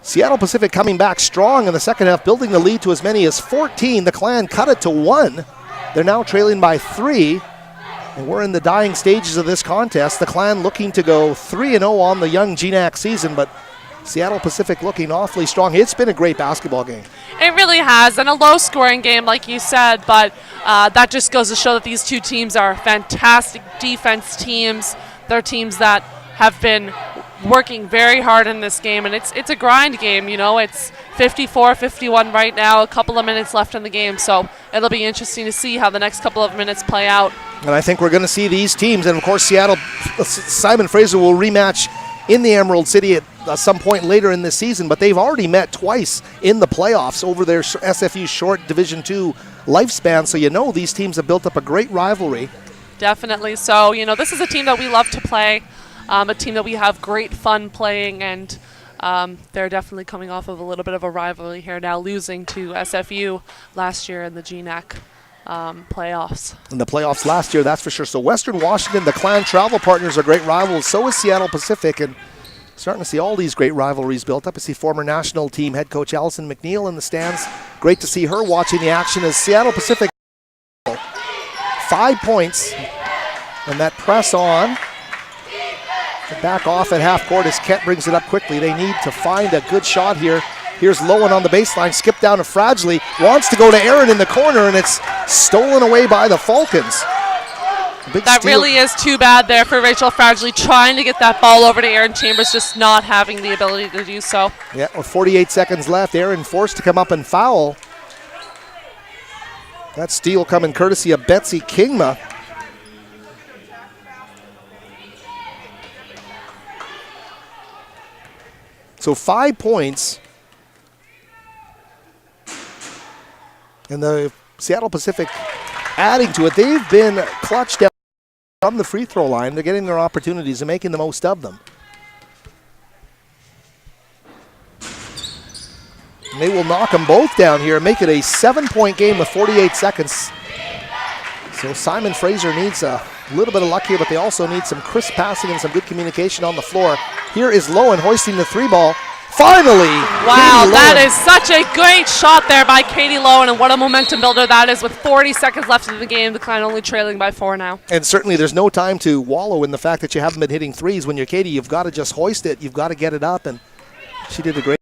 Seattle Pacific coming back strong in the second half, building the lead to as many as 14. The Clan cut it to 1. They're now trailing by 3, and we're in the dying stages of this contest. The Clan looking to go 3-0 on the young GNAC season, but Seattle Pacific looking awfully strong. It's been a great basketball game. It really has, and a low-scoring game, like you said, but that just goes to show that these two teams are fantastic defense teams. They're teams that have been working very hard in this game, and it's a grind game, you know. It's 54-51 right now, a couple of minutes left in the game, so it'll be interesting to see how the next couple of minutes play out. And I think we're going to see these teams, and of course Simon Fraser will rematch in the Emerald City at some point later in this season, but they've already met twice in the playoffs over their SFU short Division II lifespan, so you know these teams have built up a great rivalry. Definitely so. You know, this is a team that we love to play, a team that we have great fun playing, and They're definitely coming off of a little bit of a rivalry here now, losing to SFU last year in the GNAC playoffs. In the playoffs last year, that's for sure. So Western Washington, the Clan travel partners are great rivals. So is Seattle Pacific, and starting to see all these great rivalries built up. I see former national team head coach Allison McNeil in the stands. Great to see her watching the action as Seattle Pacific 5 points, and that press on. Back off at half court as Kent brings it up quickly. They need to find a good shot here. Here's Lowen on the baseline, skip down to Fragile. Wants to go to Aaron in the corner, and it's stolen away by the Falcons. That really is too bad there for Rachel Fragile, trying to get that ball over to Aaron Chambers, just not having the ability to do so. Yeah, with 48 seconds left, Aaron forced to come up and foul. That steal coming courtesy of Betsy Kingma. So 5 points. And the Seattle Pacific adding to it. They've been clutched down from the free throw line. They're getting their opportunities and making the most of them. And they will knock them both down here and make it a 7-point game with 48 seconds. So Simon Fraser needs a little bit of luck here, but they also need some crisp passing and some good communication on the floor. Here is Lowen hoisting the 3 ball. Finally! Wow, that is such a great shot there by Katie Lowen, and what a momentum builder that is with 40 seconds left in the game. The Clan only trailing by 4 now. And certainly there's no time to wallow in the fact that you haven't been hitting threes. When you're Katie, you've got to just hoist it. You've got to get it up, and she did a great.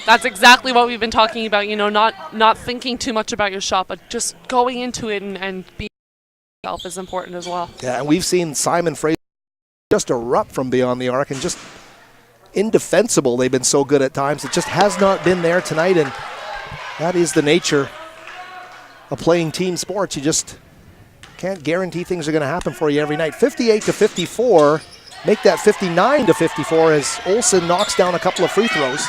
That's exactly what we've been talking about, you know, not thinking too much about your shot, but just going into it and being yourself is important as well. Yeah, and we've seen Simon Fraser just erupt from beyond the arc and just indefensible. They've been so good at times. It just has not been there tonight, and that is the nature of playing team sports. You just can't guarantee things are going to happen for you every night. 58-54, make that 59-54 as Olsen knocks down a couple of free throws.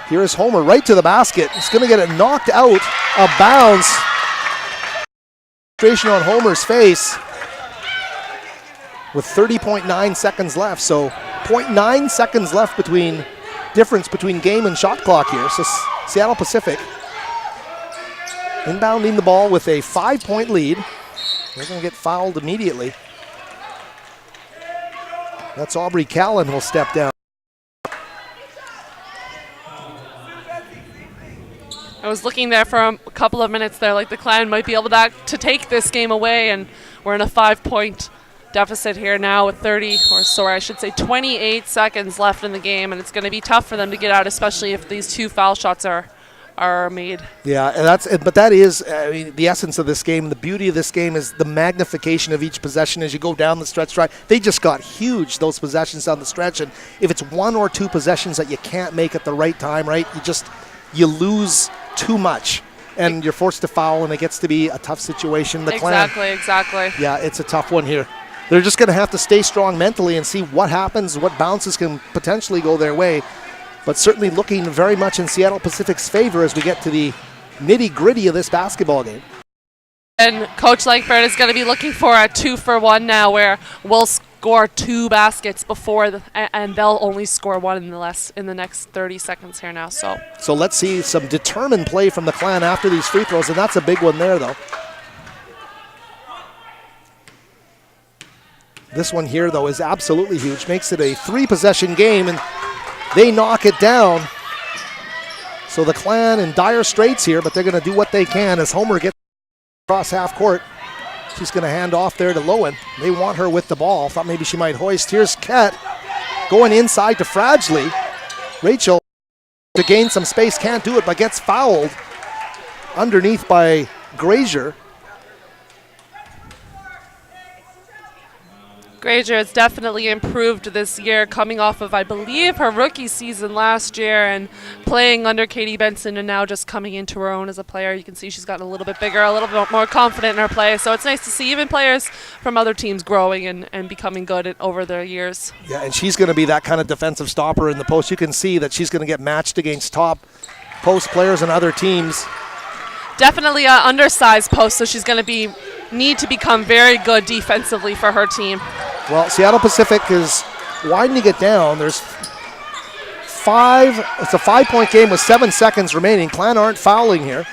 Here is Homer right to the basket. He's going to get it knocked out of bounds. Frustration on Homer's face with 30.9 seconds left. So 0.9 seconds left difference between game and shot clock here. So Seattle Pacific inbounding the ball with a 5-point lead. They're going to get fouled immediately. That's Aubrey Callan will step down. I was looking there for a couple of minutes there, like the Clan might be able to take this game away, and we're in a 5-point deficit here now with 28 seconds left in the game, and it's going to be tough for them to get out, especially if these 2 foul shots are made. Yeah, and that is the essence of this game. The beauty of this game is the magnification of each possession as you go down the stretch drive. They just got huge, those possessions down the stretch, and if it's 1 or 2 possessions that you can't make at the right time, right, you lose too much, and you're forced to foul, and it gets to be a tough situation. The Clan, exactly. Yeah, it's a tough one here. They're just going to have to stay strong mentally and see what happens, what bounces can potentially go their way. But certainly looking very much in Seattle Pacific's favor as we get to the nitty-gritty of this basketball game. And Coach Langford is going to be looking for a 2-for-1 now, where we'll score 2 baskets before, and they'll only score 1 in the next 30 seconds here now. So let's see some determined play from the Clan after these free throws, and that's a big one there, though. This one here, though, is absolutely huge. Makes it a 3-possession game, and they knock it down. So the Clan in dire straits here, but they're going to do what they can as Homer gets across half court. She's going to hand off there to Lowen. They want her with the ball. Thought maybe she might hoist. Here's Ket going inside to Fragile. Rachel to gain some space, can't do it, but gets fouled underneath by Grazier. Grazier has definitely improved this year, coming off of, I believe, her rookie season last year and playing under Katie Benson, and now just coming into her own as a player. You can see she's gotten a little bit bigger, a little bit more confident in her play. So it's nice to see even players from other teams growing and becoming good over their years. Yeah, and she's going to be that kind of defensive stopper in the post. You can see that she's going to get matched against top post players and other teams. Definitely an undersized post, so she's going to need to become very good defensively for her team. Well, Seattle Pacific is winding it down. There's it's a 5-point game with 7 seconds remaining. Clan aren't fouling here.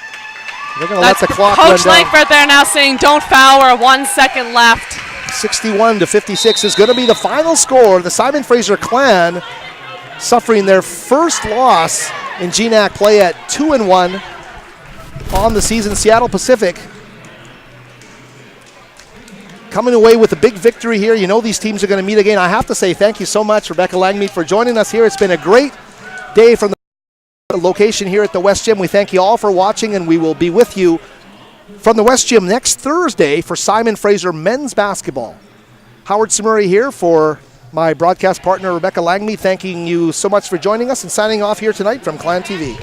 They're going to let the clock run Coach down. Langford there now saying don't foul, or 1 second left. 61-56 is going to be the final score. The Simon Fraser Clan suffering their first loss in GNAC play at 2-1 on the season. Seattle Pacific coming away with a big victory here. You know these teams are going to meet again. I have to say thank you so much, Rebecca Langmead, for joining us here. It's been a great day from the location here at the West Gym. We thank you all for watching, and we will be with you from the West Gym next Thursday for Simon Fraser men's basketball. Howard Samuri here for my broadcast partner, Rebecca Langmead, thanking you so much for joining us and signing off here tonight from Clan TV.